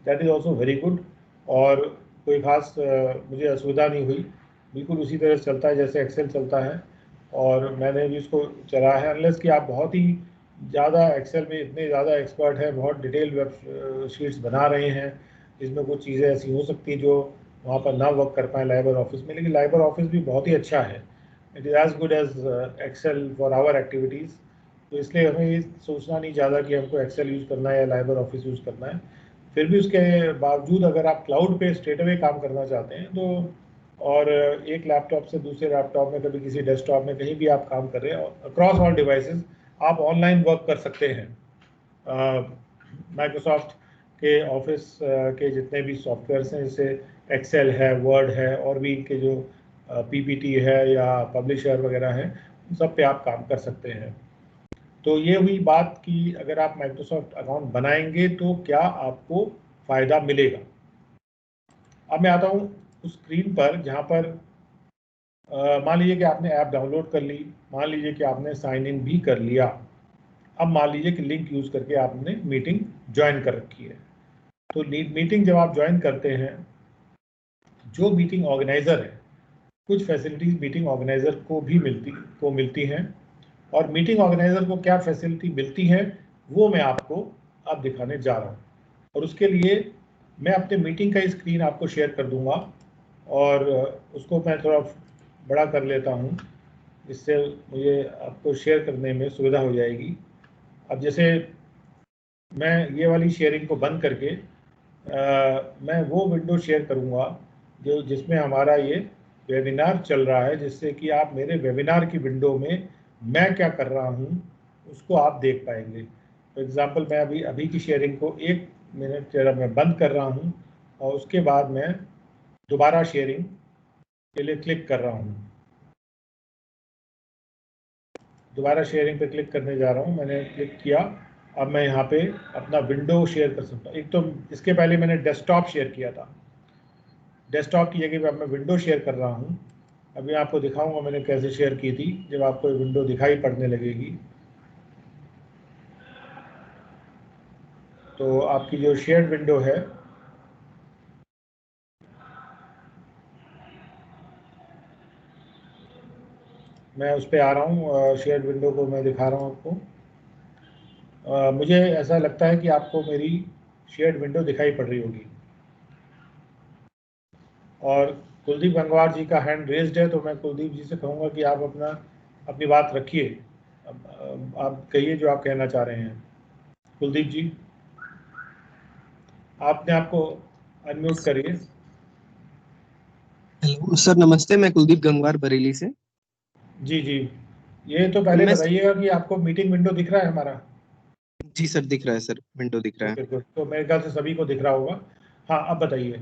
that is also very good और कोई ख़ास मुझे असुविधा नहीं हुई। बिल्कुल उसी तरह से चलता है जैसे एक्सेल चलता है और मैंने भी उसको चलाया है। अनलेस कि आप बहुत ही ज़्यादा एक्सेल में इतने ज़्यादा एक्सपर्ट हैं, बहुत डिटेल वेब शीट्स बना रहे हैं जिसमें कुछ चीज़ें ऐसी हो सकती हैं जो वहाँ पर ना वर्क कर पाएँ लाइबर ऑफिस में। लेकिन लाइबर ऑफिस भी बहुत ही अच्छा है। It is as good as Excel for our activities. तो इसलिए हमें ये सोचना नहीं ज़्यादा कि हमको एक्सेल यूज़ करना है या लाइबर ऑफिस यूज़ करना है। फिर भी उसके बावजूद अगर आप क्लाउड पे स्ट्रेट अवे काम करना चाहते हैं तो, और एक लैपटॉप से दूसरे लैपटॉप में, कभी किसी डेस्कटॉप में, कहीं भी आप काम कर रहे हैं, अक्रॉस ऑल डिवाइसेस आप ऑनलाइन वर्क कर सकते हैं। माइक्रोसॉफ्ट के ऑफिस के जितने भी सॉफ्टवेयर्स हैं, जैसे एक्सेल है, वर्ड है, और भी इनके जो पीपीटी है या पब्लिशर वगैरह है, उन सब पे आप काम कर सकते हैं। तो ये हुई बात कि अगर आप माइक्रोसॉफ्ट अकाउंट बनाएंगे तो क्या आपको फ़ायदा मिलेगा। अब मैं आता हूँ उस स्क्रीन पर जहाँ पर मान लीजिए कि आपने ऐप डाउनलोड कर ली, मान लीजिए कि आपने साइन इन भी कर लिया। अब मान लीजिए कि लिंक यूज़ करके आपने मीटिंग ज्वाइन कर रखी है। तो मीटिंग जब आप ज्वाइन करते हैं, जो मीटिंग ऑर्गेनाइज़र है, कुछ फैसिलिटीज़ मीटिंग ऑर्गेनाइज़र को भी मिलती हैं, और मीटिंग ऑर्गेनाइज़र को क्या फैसिलिटी मिलती है वो मैं आपको अब दिखाने जा रहा हूँ। और उसके लिए मैं अपने मीटिंग का स्क्रीन आपको शेयर कर दूंगा, और उसको मैं थोड़ा बड़ा कर लेता हूँ, जिससे मुझे आपको शेयर करने में सुविधा हो जाएगी। अब जैसे मैं ये वाली शेयरिंग को बंद करके मैं वो विंडो शेयर करूँगा जिसमें हमारा ये वेबिनार चल रहा है, जिससे कि आप मेरे वेबिनार की विंडो में मैं क्या कर रहा हूँ उसको आप देख पाएंगे। फॉर एग्ज़ाम्पल मैं अभी की शेयरिंग को 1 मिनट जरा मैं बंद कर रहा हूँ, और उसके बाद मैं दोबारा शेयरिंग के लिए क्लिक कर रहा हूँ। दोबारा शेयरिंग पे क्लिक करने जा रहा हूँ, मैंने क्लिक किया। अब मैं यहाँ पे अपना विंडो शेयर कर सकता हूँ। एक तो इसके पहले मैंने डेस्कटॉप शेयर किया था, डेस्कटॉप की जगह पे अब मैं विंडो शेयर कर रहा हूँ। अभी आपको दिखाऊंगा मैंने कैसे शेयर की थी, जब आपको विंडो दिखाई पड़ने लगेगी तो आपकी जो शेयर्ड विंडो है, मैं उस पर आ रहा हूँ। शेयर्ड विंडो को मैं दिखा रहा हूँ आपको। मुझे ऐसा लगता है कि आपको मेरी शेयर्ड विंडो दिखाई पड़ रही होगी, और कुलदीप गंगवार जी का हैंड रेज्ड है, तो मैं कुलदीप जी से कहूँगा कि आप अपनी बात रखिए। आप कहिए जो आप कहना चाह रहे हैं। कुलदीप जी, आपने आपको अनम्यूट करिए। हेलो सर, नमस्ते। मैं कुलदीप गंगवार बरेली से। जी जी, ये तो पहले मैं बताइएगा कि आपको मीटिंग विंडो दिख रहा है हमारा। जी सर, दिख रहा है सर, विंडो दिख रहा है। ओके गुड, तो मेरे ख्याल से सभी को दिख रहा होगा। हाँ, अब बताइए।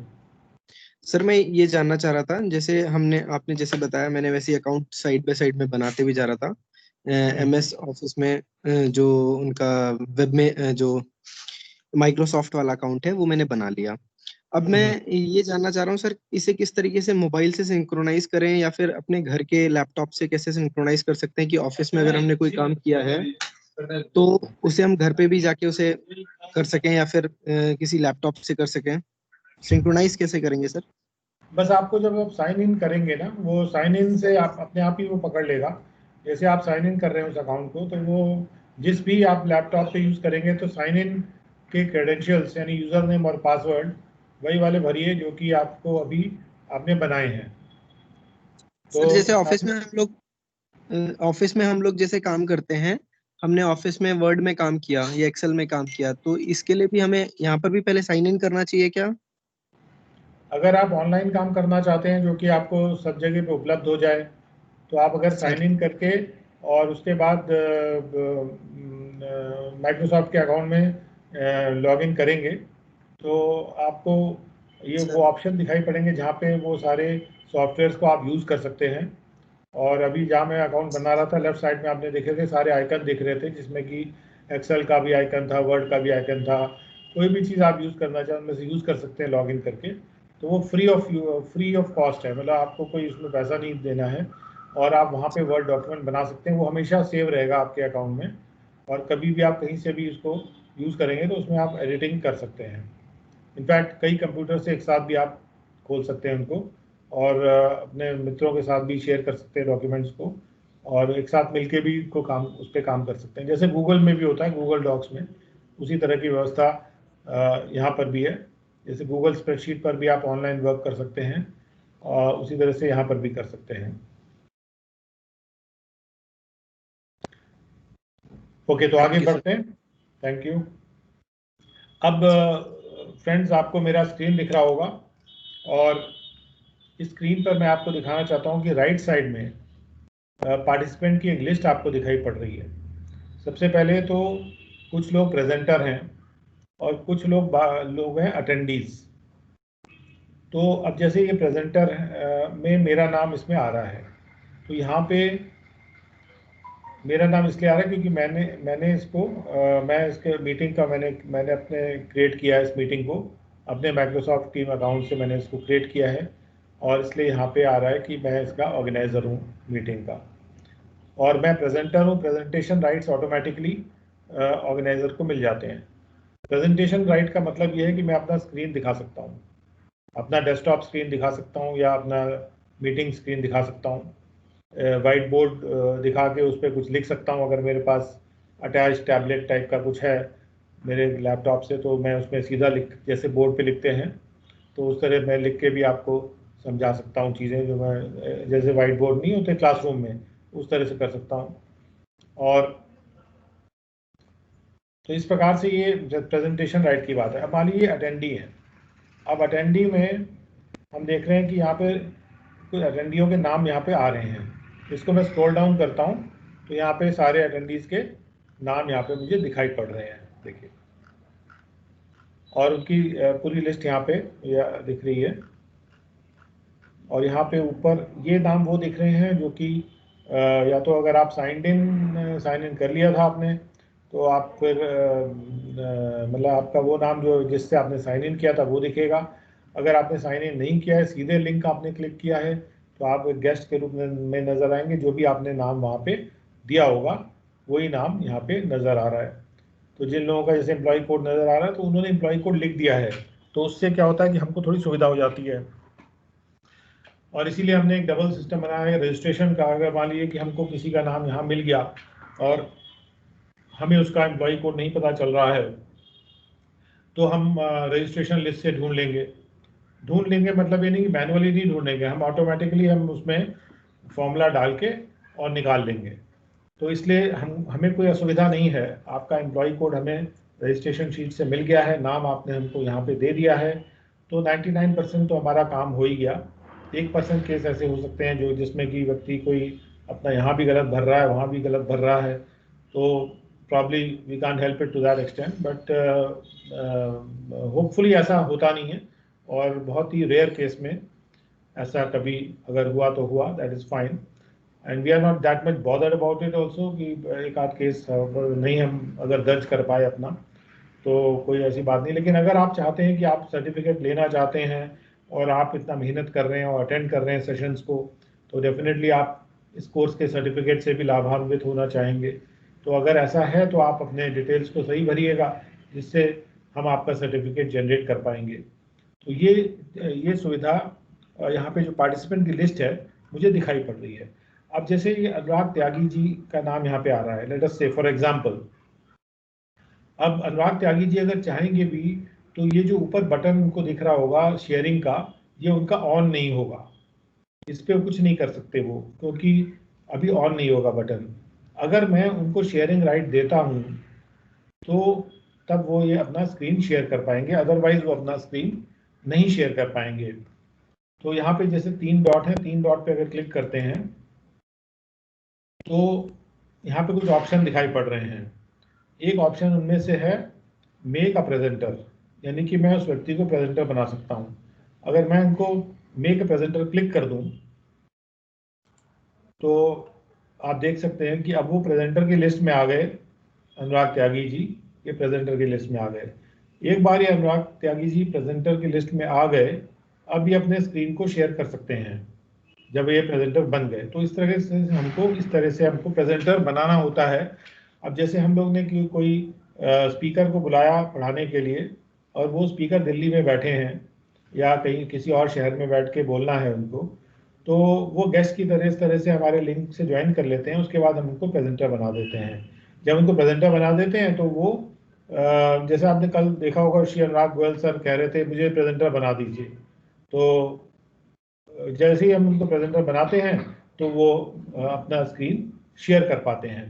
सर मैं ये जानना चाह रहा था, जैसे आपने जैसे बताया, मैंने वैसे अकाउंट साइड बाय साइड में बनाते भी जा रहा था। एमएस ऑफिस में जो उनका वेब में जो माइक्रोसॉफ्ट वाला अकाउंट है वो मैंने बना लिया। अब मैं हम्म। ये जानना चाह रहा हूँ सर, इसे किस तरीके से मोबाइल से सिंक्रोनाइज करें या फिर अपने घर के लैपटॉप से कैसे सिंक्रोनाइज कर सकते हैं कि ऑफिस में अगर हमने कोई काम किया है तो उसे हम घर पे भी जाके उसे कर सकें या फिर किसी लैपटॉप से कर सकें। सिंक्रोनाइज कैसे करेंगे सर? बस आपको जब आप साइन इन करेंगे ना, वो साइन इन से आप अपने आप ही वो पकड़ लेगा। जैसे आप साइन इन कर रहे हैं उस अकाउंट को, तो वो जिस भी आप लैपटॉप पे यूज़ करेंगे तो साइन इन के क्रेडेंशियल्स यानी यूज़र नेम और पासवर्ड वही वाले भरिए जो कि आपको अभी आपने बनाए हैं। तो सर जैसे ऑफिस में हम लोग जैसे काम करते हैं, हमने ऑफिस में वर्ड में काम किया या एक्सेल में काम किया, तो इसके लिए भी हमें यहाँ पर भी पहले साइन इन करना चाहिए क्या? अगर आप ऑनलाइन काम करना चाहते हैं जो कि आपको सब जगह पे उपलब्ध हो जाए, तो आप अगर साइन सर इन करके और उसके बाद माइक्रोसॉफ्ट के अकाउंट में लॉग इन करेंगे, तो आपको ये सर वो ऑप्शन दिखाई पड़ेंगे जहाँ पे वो सारे सॉफ्टवेयर्स को आप यूज़ कर सकते हैं। और अभी जहाँ मैं अकाउंट बना रहा था, लेफ्ट साइड में आपने देखे थे सारे आइकन दिख रहे थे, जिसमें कि एक्सेल का भी आइकन था, वर्ड का भी आइकन था। कोई भी चीज़ आप यूज़ करना चाहें उनमें से यूज़ कर सकते हैं लॉग इन करके। तो वो फ्री ऑफ कॉस्ट है, मतलब आपको कोई उसमें पैसा नहीं देना है, और आप वहाँ पे वर्ड डॉक्यूमेंट बना सकते हैं। वो हमेशा सेव रहेगा आपके अकाउंट में, और कभी भी आप कहीं से भी इसको यूज़ करेंगे तो उसमें आप एडिटिंग कर सकते हैं। इनफैक्ट कई कंप्यूटर से एक साथ भी आप खोल सकते हैं उनको, और अपने मित्रों के साथ भी शेयर कर सकते हैं डॉक्यूमेंट्स को, और एक साथ मिलके भी को काम उस पर काम कर सकते हैं, जैसे गूगल में भी होता है, गूगल डॉक्स में उसी तरह की व्यवस्था यहाँ पर भी है। जैसे गूगल स्प्रेडशीट पर भी आप ऑनलाइन वर्क कर सकते हैं, और उसी तरह से यहाँ पर भी कर सकते हैं। ओके, तो आगे बढ़ते हैं। Thank you. अब फ्रेंड्स, आपको मेरा स्क्रीन दिख रहा होगा और इस स्क्रीन पर मैं आपको दिखाना चाहता हूं कि राइट साइड में पार्टिसिपेंट की एक लिस्ट आपको दिखाई पड़ रही है। सबसे पहले तो कुछ लोग प्रेजेंटर हैं और कुछ लोग हैं अटेंडीज। तो अब जैसे ये प्रेजेंटर में मेरा नाम इसमें आ रहा है, तो यहाँ पे मेरा नाम इसलिए आ रहा है क्योंकि मैंने इसको मैं इसके मीटिंग का मैंने अपने क्रिएट किया है। इस मीटिंग को अपने माइक्रोसॉफ्ट टीम अकाउंट से मैंने इसको क्रिएट किया है और इसलिए यहाँ पे आ रहा है कि मैं इसका ऑर्गेनाइज़र हूँ मीटिंग का, और मैं प्रेजेंटर हूँ। प्रेजेंटेशन राइट्स ऑटोमेटिकली ऑर्गेनाइज़र को मिल जाते हैं। प्रेजेंटेशन राइट का मतलब ये है कि मैं अपना स्क्रीन दिखा सकता हूँ, अपना डेस्कटॉप स्क्रीन दिखा सकता हूँ या अपना मीटिंग स्क्रीन दिखा सकता हूँ, वाइट बोर्ड दिखा के उस पर कुछ लिख सकता हूँ। अगर मेरे पास अटैच टैबलेट टाइप का कुछ है मेरे लैपटॉप से, तो मैं उसमें सीधा जैसे बोर्ड पे लिखते हैं तो उस तरह मैं लिख के भी आपको समझा सकता हूँ चीज़ें, जो मैं जैसे वाइट बोर्ड नहीं होते क्लासरूम में, उस तरह से कर सकता हूँ। और तो इस प्रकार से ये प्रेजेंटेशन राइट की बात है। अब मान लीजिए अटेंडी है। अब अटेंडी में हम देख रहे हैं कि यहाँ पे कुछ अटेंडियों के नाम यहाँ पे आ रहे हैं। इसको मैं स्क्रॉल डाउन करता हूँ तो यहाँ पे सारे अटेंडीज के नाम यहाँ पे मुझे दिखाई पड़ रहे हैं, देखिए, और उनकी पूरी लिस्ट यहाँ पे दिख रही है। और यहाँ पे ऊपर ये नाम वो दिख रहे हैं जो कि या तो अगर आप साइन इन कर लिया था आपने, तो आप फिर मतलब आपका वो नाम जो जिससे आपने साइन इन किया था वो दिखेगा। अगर आपने साइन इन नहीं किया है, सीधे लिंक आपने क्लिक किया है, तो आप गेस्ट के रूप में नज़र आएंगे। जो भी आपने नाम वहाँ पे दिया होगा वही नाम यहाँ पे नज़र आ रहा है। तो जिन लोगों का जैसे एम्प्लॉय कोड नज़र आ रहा है तो उन्होंने एम्प्लॉय कोड लिख दिया है, तो उससे क्या होता है कि हमको थोड़ी सुविधा हो जाती है। और इसीलिए हमने एक डबल सिस्टम बनाया है रजिस्ट्रेशन का। अगर मान लीजिए कि हमको किसी का नाम यहाँ मिल गया और हमें उसका एम्प्लॉय कोड नहीं पता चल रहा है, तो हम रजिस्ट्रेशन लिस्ट से ढूंढ लेंगे। मतलब ये नहीं कि मैनुअली नहीं ढूंढेंगे, हम ऑटोमेटिकली हम उसमें फॉर्मूला डाल के और निकाल लेंगे। तो इसलिए हमें कोई असुविधा नहीं है। आपका एम्प्लॉय कोड हमें रजिस्ट्रेशन शीट से मिल गया है, नाम आपने हमको यहाँ पे दे दिया है, तो 99% तो हमारा काम हो ही गया। 1% केस ऐसे हो सकते हैं जो जिसमें कि व्यक्ति कोई अपना यहाँ भी गलत भर रहा है, वहाँ भी गलत भर रहा है, तो probably we can't help it to that extent, but hopefully ऐसा होता नहीं है। और बहुत ही रेयर केस में ऐसा कभी अगर हुआ तो हुआ, that is fine, and we are not that much bothered about it also कि एक आध केस नहीं हम अगर दर्ज कर पाए अपना, तो कोई ऐसी बात नहीं। लेकिन अगर आप चाहते हैं कि आप सर्टिफिकेट लेना चाहते हैं और आप इतना मेहनत कर रहे हैं और अटेंड कर रहे हैं सेशंस को, तो डेफिनेटली आप इस कोर्स के सर्टिफिकेट से भी लाभान्वित होना चाहेंगे। तो अगर ऐसा है तो आप अपने डिटेल्स को सही भरिएगा, जिससे हम आपका सर्टिफिकेट जनरेट कर पाएंगे। तो ये सुविधा यहाँ पे जो पार्टिसिपेंट की लिस्ट है मुझे दिखाई पड़ रही है। अब जैसे ये अनुराग त्यागी जी का नाम यहाँ पे आ रहा है, लेट अस से फॉर एग्जांपल, अब अनुराग त्यागी जी अगर चाहेंगे भी तो ये जो ऊपर बटन उनको दिख रहा होगा शेयरिंग का, ये उनका ऑन नहीं होगा, इस पर कुछ नहीं कर सकते वो, क्योंकि अभी ऑन नहीं होगा बटन। अगर मैं उनको शेयरिंग राइट देता हूँ तो तब वो ये अपना स्क्रीन शेयर कर पाएंगे, अदरवाइज वो अपना स्क्रीन नहीं शेयर कर पाएंगे। तो यहाँ पे जैसे 3 डॉट है, 3 डॉट पे अगर क्लिक करते हैं तो यहाँ पे कुछ ऑप्शन दिखाई पड़ रहे हैं। एक ऑप्शन उनमें से है मेक अ प्रेजेंटर, यानी कि मैं उस व्यक्ति को प्रेजेंटर बना सकता हूँ। अगर मैं उनको मेक अ प्रेजेंटर क्लिक कर दूँ तो आप देख सकते हैं कि अब वो प्रेजेंटर की लिस्ट में आ गए। अनुराग त्यागी जी ये प्रेजेंटर की लिस्ट में आ गए। एक बार ये अनुराग त्यागी जी प्रेजेंटर की लिस्ट में आ गए, अब ये अपने स्क्रीन को शेयर कर सकते हैं जब ये प्रेजेंटर बन गए। तो इस तरह से हमको प्रेजेंटर बनाना होता है। अब जैसे हम लोग ने कोई स्पीकर को बुलाया पढ़ाने के लिए और वो स्पीकर दिल्ली में बैठे हैं या कहीं किसी और शहर में बैठ के बोलना है उनको, तो वो गेस्ट की तरह इस तरह से हमारे लिंक से ज्वाइन कर लेते हैं। उसके बाद हम उनको प्रेजेंटर बना देते हैं। जब उनको प्रेजेंटर बना देते हैं तो वो जैसे आपने कल देखा होगा श्री अनुराग गोयल सर कह रहे थे मुझे प्रेजेंटर बना दीजिए, तो जैसे ही हम उनको प्रेजेंटर बनाते हैं तो वो अपना स्क्रीन शेयर कर पाते हैं।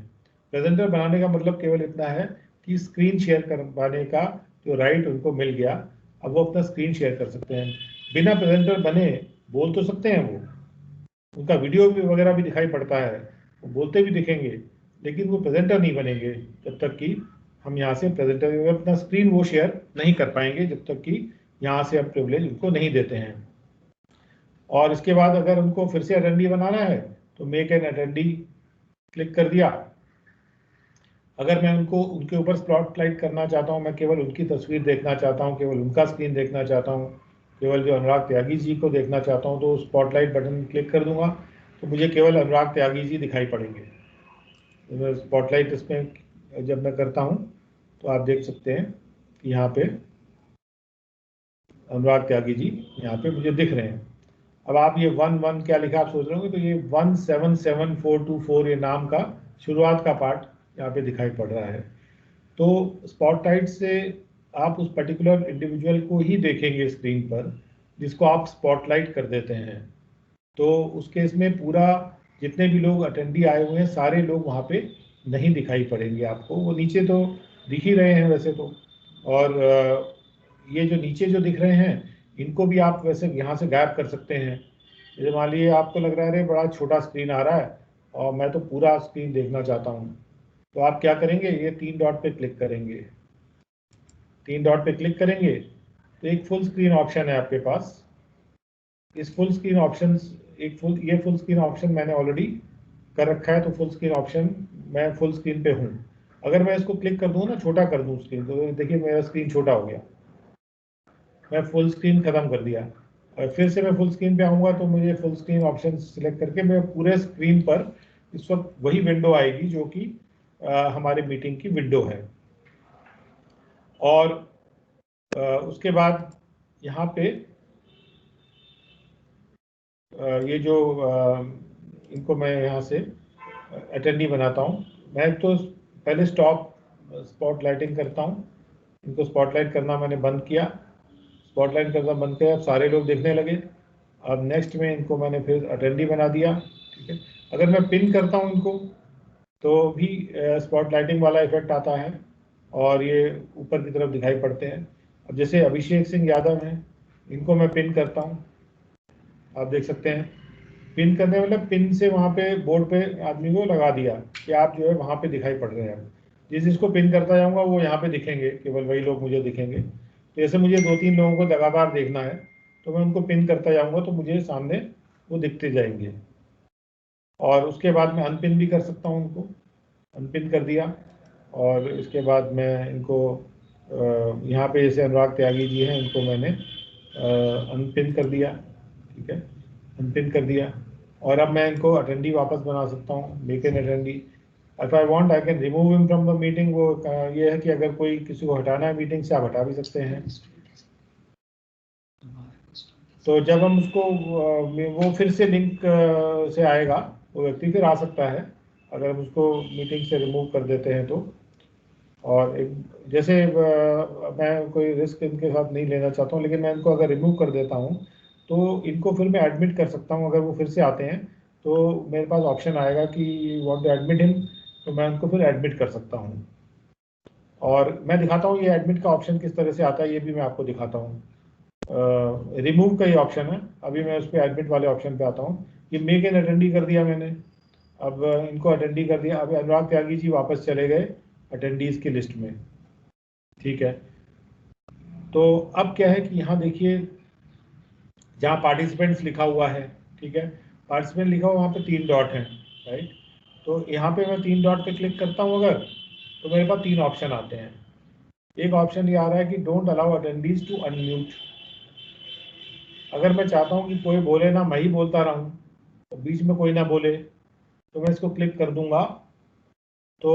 प्रेजेंटर बनाने का मतलब केवल इतना है कि स्क्रीन शेयर करवाने का जो राइट उनको मिल गया, अब वो अपना स्क्रीन शेयर कर सकते हैं। बिना प्रेजेंटर बने बोल तो सकते हैं, वो उनका वीडियो भी वगैरह भी दिखाई पड़ता है, वो बोलते भी दिखेंगे, लेकिन वो प्रेजेंटर नहीं बनेंगे जब तक कि हम यहाँ से प्रेजेंटर अपना स्क्रीन वो शेयर नहीं कर पाएंगे, जब तक कि यहाँ से हम प्रिविलेज उनको नहीं देते हैं। और इसके बाद अगर उनको फिर से अटेंडी बनाना है तो मेक एन अटेंडी क्लिक कर दिया। अगर मैं उनको उनके ऊपर स्पॉटलाइट करना चाहता हूँ, मैं केवल उनकी तस्वीर देखना चाहता हूँ, केवल उनका स्क्रीन देखना चाहता हूँ, केवल जो अनुराग त्यागी जी को देखना चाहता हूँ, तो स्पॉटलाइट बटन क्लिक कर दूंगा तो मुझे केवल अनुराग त्यागी जी दिखाई पड़ेंगे। तो स्पॉटलाइट इसमें जब मैं करता हूँ तो आप देख सकते हैं कि यहाँ पे अनुराग त्यागी जी यहाँ पे मुझे दिख रहे हैं। अब आप ये 1 क्या लिखा आप सोच रहे होंगे, तो ये 177424 ये नाम का शुरुआत का पार्ट यहाँ पे दिखाई पड़ रहा है। तो स्पॉटलाइट से आप उस पर्टिकुलर इंडिविजुअल को ही देखेंगे स्क्रीन पर जिसको आप स्पॉटलाइट कर देते हैं। तो उस केस में पूरा जितने भी लोग अटेंडी आए हुए हैं सारे लोग वहाँ पे नहीं दिखाई पड़ेंगे आपको, वो नीचे तो दिख ही रहे हैं वैसे तो। और ये जो नीचे जो दिख रहे हैं इनको भी आप वैसे यहाँ से गायब कर सकते हैं। जैसे मान लीजिए आपको लग रहा है अरे बड़ा छोटा स्क्रीन आ रहा है और मैं तो पूरा स्क्रीन देखना चाहता हूँ, तो आप क्या करेंगे, ये 3 डॉट पे क्लिक करेंगे। 3 डॉट पे क्लिक करेंगे तो एक फुल स्क्रीन ऑप्शन है आपके पास। इस फुल स्क्रीन ऑप्शन ये फुल स्क्रीन ऑप्शन मैंने ऑलरेडी कर रखा है, तो फुल स्क्रीन ऑप्शन मैं फुल स्क्रीन पे हूँ। अगर मैं इसको क्लिक कर दूँ ना, छोटा कर दूँ स्क्रीन, तो देखिए मेरा स्क्रीन छोटा हो गया, मैं फुल स्क्रीन खत्म कर दिया। और फिर से मैं फुल स्क्रीन पे आऊँगा तो मुझे फुल स्क्रीन ऑप्शन सिलेक्ट करके मैं पूरे स्क्रीन पर इस वक्त वही विंडो आएगी जो कि हमारे मीटिंग की विंडो है। और उसके बाद यहाँ पे ये जो इनको मैं यहाँ से अटेंडी बनाता हूँ, मैं तो पहले स्पॉट लाइटिंग करता हूँ। इनको स्पॉटलाइट करना मैंने बंद किया, स्पॉटलाइट करना बंद किया, अब सारे लोग देखने लगे। अब नेक्स्ट में इनको मैंने फिर अटेंडी बना दिया, ठीक है। अगर मैं पिन करता हूँ इनको तो भी स्पॉटलाइटिंग वाला इफेक्ट आता है और ये ऊपर की तरफ दिखाई पड़ते हैं। अब जैसे अभिषेक सिंह यादव हैं, इनको मैं पिन करता हूँ, आप देख सकते हैं। पिन करने मतलब पिन से वहाँ पे बोर्ड पे आदमी को लगा दिया कि आप जो है वहाँ पे दिखाई पड़ रहे हैं। जिसको पिन करता जाऊँगा वो यहाँ पे दिखेंगे, केवल वही लोग मुझे दिखेंगे। तो जैसे मुझे 2-3 लोगों को लगातार देखना है तो मैं उनको पिन करता जाऊँगा तो मुझे सामने वो दिखते जाएंगे। और उसके बाद मैं अनपिन भी कर सकता हूँ, उनको अनपिन कर दिया। और इसके बाद मैं इनको यहाँ पे जैसे अनुराग त्यागी जी हैं, इनको मैंने अनपिन कर दिया, ठीक है, अनपिन कर दिया। और अब मैं इनको अटेंडी वापस बना सकता हूँ, make an attendee. If I want I can remove him from the meeting. वो ये है कि अगर कोई किसी को हटाना है मीटिंग से, आप हटा भी सकते हैं। तो जब हम उसको वो फिर से लिंक से आएगा, वो व्यक्ति फिर आ सकता है अगर हम उसको मीटिंग से रिमूव कर देते हैं तो। और एक जैसे मैं कोई रिस्क इनके साथ नहीं लेना चाहता हूँ, लेकिन मैं इनको अगर रिमूव कर देता हूँ तो इनको फिर मैं एडमिट कर सकता हूँ। अगर वो फिर से आते हैं तो मेरे पास ऑप्शन आएगा कि वांट टू एडमिट हिम, तो मैं उनको फिर एडमिट कर सकता हूँ। और मैं दिखाता हूँ ये एडमिट का ऑप्शन किस तरह से आता है, ये भी मैं आपको दिखाता हूँ। रिमूव का ये ऑप्शन है, अभी मैं उस पर एडमिट वाले ऑप्शन पे आता हूँ। ये मेक एन अटेंडी कर दिया मैंने, अब इनको अटेंडी कर दिया। अब अनुराग त्यागी जी वापस चले गए अटेंडीज की लिस्ट में, ठीक है। तो अब क्या है कि यहाँ देखिए जहाँ पार्टिसिपेंट्स लिखा हुआ है, ठीक है, पार्टिसिपेंट लिखा हुआ वहाँ पे 3 डॉट हैं, राइट। तो यहाँ पे मैं 3 डॉट पे क्लिक करता हूँ अगर, तो मेरे पास 3 ऑप्शन आते हैं। एक ऑप्शन ये आ रहा है कि don't allow attendees to unmute. अगर मैं चाहता हूँ कि कोई बोले ना, मैं ही बोलता रहूँ, तो बीच में कोई ना बोले, तो मैं इसको क्लिक कर दूंगा तो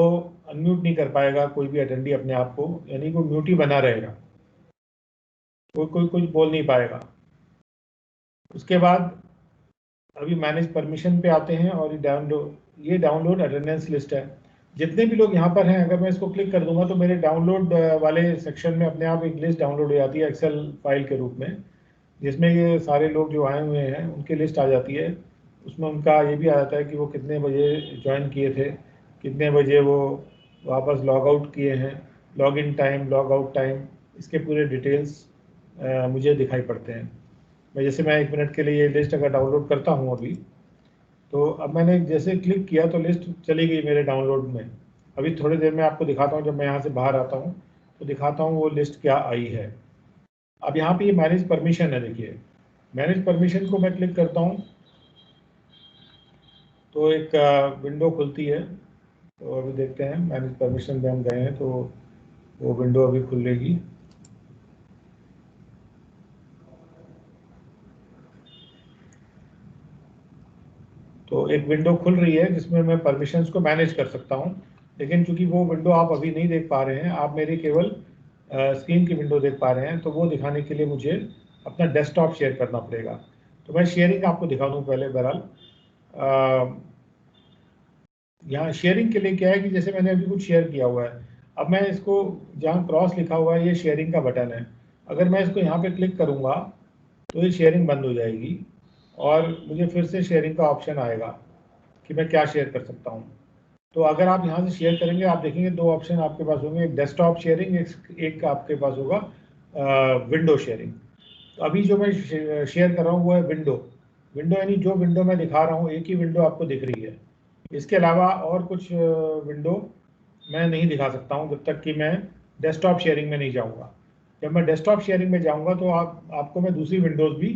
अनम्यूट नहीं कर पाएगा कोई भी अटेंडी अपने आप को, यानी वो म्यूट ही बना रहेगा, कोई कुछ बोल नहीं पाएगा। उसके बाद अभी मैनेज परमिशन पे आते हैं और ये डाउनलोड अटेंडेंस लिस्ट है। जितने भी लोग यहाँ पर हैं, अगर मैं इसको क्लिक कर दूंगा तो मेरे डाउनलोड वाले सेक्शन में अपने आप एक लिस्ट डाउनलोड हो जाती है एक्सेल फाइल के रूप में, जिसमें ये सारे लोग जो आए हुए हैं उनकी लिस्ट आ जाती है। उसमें उनका ये भी आ जाता है कि वो कितने बजे ज्वाइन किए थे, कितने बजे वो वापस लॉग आउट किए हैं, log in time, log out time, इसके पूरे डिटेल्स मुझे दिखाई पड़ते हैं। मैं 1 मिनट के लिए ये लिस्ट अगर डाउनलोड करता हूँ अभी, तो अब मैंने जैसे क्लिक किया तो लिस्ट चली गई मेरे डाउनलोड में। अभी थोड़ी देर में आपको दिखाता हूँ, जब मैं यहाँ से बाहर आता हूँ तो दिखाता हूँ वो लिस्ट क्या आई है। अब यहाँ पे ये मैनेज परमिशन है, देखिए मैनेज परमिशन को मैं क्लिक करता हूँ तो एक विंडो खुलती है। तो अभी देखते हैं, मैनेज परमिशन में हम गए हैं तो वो विंडो अभी खुलेगी। तो एक विंडो खुल रही है जिसमें मैं परमिशंस को मैनेज कर सकता हूं, लेकिन चूंकि वो विंडो आप अभी नहीं देख पा रहे हैं, आप मेरी केवल स्क्रीन की विंडो देख पा रहे हैं, तो वो दिखाने के लिए मुझे अपना डेस्कटॉप शेयर करना पड़ेगा। तो मैं शेयरिंग आपको दिखा दूं पहले। बहरहाल यहाँ शेयरिंग के लिए क्या है कि जैसे मैंने अभी कुछ शेयर किया हुआ है, अब मैं इसको, जहाँ क्रॉस लिखा हुआ है ये शेयरिंग का बटन है, अगर मैं इसको यहाँ पे क्लिक करूँगा तो ये शेयरिंग बंद हो जाएगी और मुझे फिर से शेयरिंग का ऑप्शन आएगा कि मैं क्या शेयर कर सकता हूँ। तो अगर आप यहाँ से शेयर करेंगे, आप देखेंगे 2 ऑप्शन आपके पास होंगे, एक डेस्कटॉप शेयरिंग, एक आपके पास होगा विंडो शेयरिंग। तो अभी जो मैं शेयर कर रहा हूँ वो है विंडो। विंडो यानी जो विंडो मैं दिखा रहा हूँ एक ही विंडो आपको दिख रही है, इसके अलावा और कुछ विंडो मैं नहीं दिखा सकता हूँ जब तक कि मैं डेस्कटॉप शेयरिंग में नहीं जाऊँगा। जब मैं डेस्कटॉप शेयरिंग में जाऊँगा तो आपको मैं दूसरी विंडोज़ भी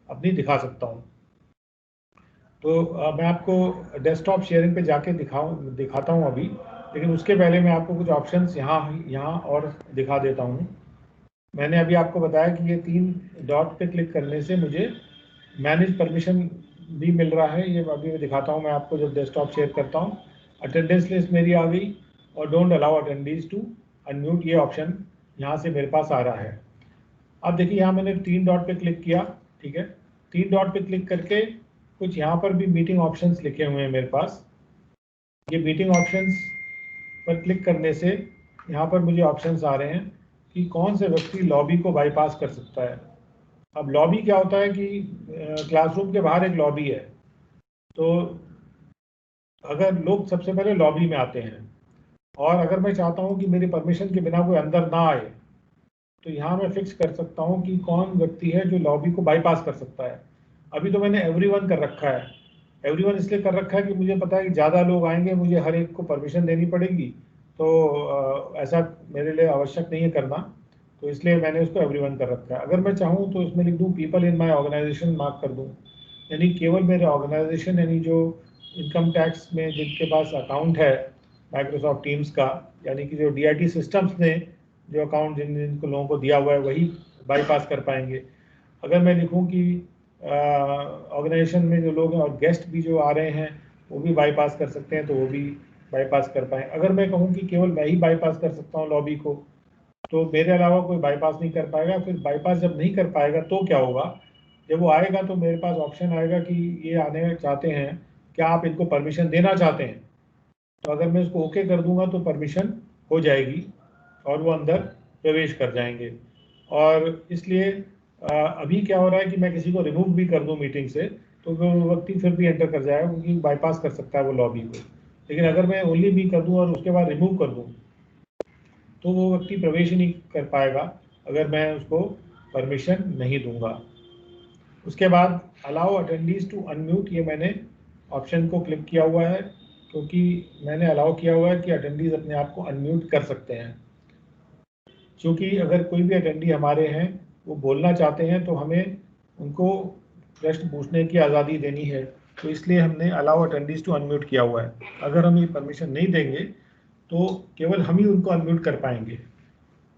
अपनी दिखा सकता हूँ। तो मैं आपको डेस्कटॉप शेयरिंग पे जाके दिखाता हूँ अभी, लेकिन उसके पहले मैं आपको कुछ ऑप्शंस यहाँ और दिखा देता हूँ। मैंने अभी आपको बताया कि ये 3 डॉट पे क्लिक करने से मुझे मैनेज परमिशन भी मिल रहा है। ये अभी मैं दिखाता हूँ मैं आपको, जब डेस्कटॉप शेयर करता हूँ अटेंडेंस लिस्ट मेरी आ गई और don't allow attendees to unmute, ये ऑप्शन यहाँ से मेरे पास आ रहा है। अब देखिए यहाँ मैंने 3 डॉट पे क्लिक किया, ठीक है। 3 डॉट पे क्लिक करके कुछ यहाँ पर भी मीटिंग ऑप्शंस लिखे हुए हैं मेरे पास। ये मीटिंग ऑप्शंस पर क्लिक करने से यहाँ पर मुझे ऑप्शंस आ रहे हैं कि कौन से व्यक्ति लॉबी को बाईपास कर सकता है। अब लॉबी क्या होता है कि क्लासरूम के बाहर एक लॉबी है, तो अगर लोग सबसे पहले लॉबी में आते हैं और अगर मैं चाहता हूँ कि मेरी परमिशन के बिना कोई अंदर ना आए, तो यहाँ मैं फिक्स कर सकता हूँ कि कौन व्यक्ति है जो लॉबी को बाईपास कर सकता है। अभी तो मैंने एवरीवन कर रखा है। एवरीवन इसलिए कर रखा है कि मुझे पता है कि ज़्यादा लोग आएंगे, मुझे हर एक को परमिशन देनी पड़ेगी, तो ऐसा मेरे लिए आवश्यक नहीं है करना, तो इसलिए मैंने उसको एवरीवन कर रखा है। अगर मैं चाहूँ तो इसमें लिख दूँ people in my organisation, mark कर दूँ, यानी केवल मेरे ऑर्गेनाइजेशन, यानी जो इनकम टैक्स में जिनके पास अकाउंट है माइक्रोसॉफ्ट टीम्स का, यानी कि जो DIT सिस्टम्स ने जो अकाउंट जिनको लोगों को दिया हुआ है वही बाईपास कर पाएंगे। अगर मैं लिखूं कि ऑर्गेनाइजेशन में जो लोग हैं और गेस्ट भी जो आ रहे हैं वो भी बाईपास कर सकते हैं, तो वो भी बाईपास कर पाएँ। अगर मैं कहूँ कि केवल मैं ही बाईपास कर सकता हूँ लॉबी को, तो मेरे अलावा कोई बाईपास नहीं कर पाएगा। फिर बाईपास जब नहीं कर पाएगा तो क्या होगा, जब वो आएगा तो मेरे पास ऑप्शन आएगा कि ये आने चाहते हैं, क्या आप इनको परमिशन देना चाहते हैं। तो अगर मैं इसको ओके कर दूंगा तो परमिशन हो जाएगी और वो अंदर प्रवेश कर जाएंगे। और इसलिए अभी क्या हो रहा है कि मैं किसी को रिमूव भी कर दूं मीटिंग से तो वो व्यक्ति फिर भी एंटर कर जाएगा, क्योंकि बाईपास कर सकता है वो लॉबी को। लेकिन अगर मैं ओनली भी कर दूं और उसके बाद रिमूव कर दूं तो वो व्यक्ति प्रवेश ही नहीं कर पाएगा अगर मैं उसको परमिशन नहीं दूंगा। उसके बाद अलाउ अटेंडीज टू अनम्यूट, ये मैंने ऑप्शन को क्लिक किया हुआ है क्योंकि मैंने अलाउ किया हुआ है कि अटेंडीज अपने आप को अनम्यूट कर सकते हैं। क्योंकि अगर कोई भी अटेंडी हमारे हैं वो बोलना चाहते हैं तो हमें उनको प्रश्न पूछने की आज़ादी देनी है, तो इसलिए हमने अलाउ अटेंडीज टू अनम्यूट किया हुआ है। अगर हम ये परमिशन नहीं देंगे तो केवल हम ही उनको अनम्यूट कर पाएंगे।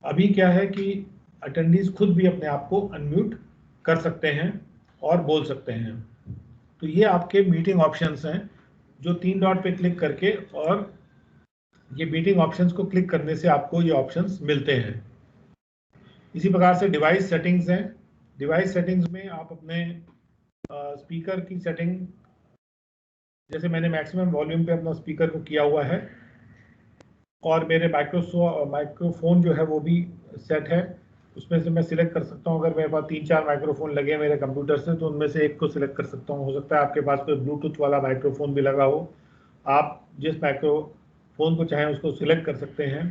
अभी क्या है कि अटेंडीज खुद भी अपने आप को अनम्यूट कर सकते हैं और बोल सकते हैं। तो ये आपके मीटिंग ऑप्शंस हैं जो 3 डॉट पे क्लिक करके और ये मीटिंग ऑप्शंस को क्लिक करने से आपको ये ऑप्शंस मिलते हैं। इसी प्रकार से डिवाइस सेटिंग्स हैं। डिवाइस सेटिंग्स में आप अपने स्पीकर की सेटिंग, जैसे मैंने मैक्सिमम वॉल्यूम पे अपना स्पीकर को किया हुआ है और मेरे माइक्रोफोन जो है वो भी सेट है, उसमें से मैं सिलेक्ट कर सकता हूँ। अगर मेरे पास 3-4 माइक्रोफोन लगे मेरे कंप्यूटर से तो उनमें से एक को सिलेक्ट कर सकता हूँ। हो सकता है आपके पास कोई ब्लूटूथ वाला माइक्रोफोन भी लगा हो, आप जिस फ़ोन को चाहें उसको सिलेक्ट कर सकते हैं,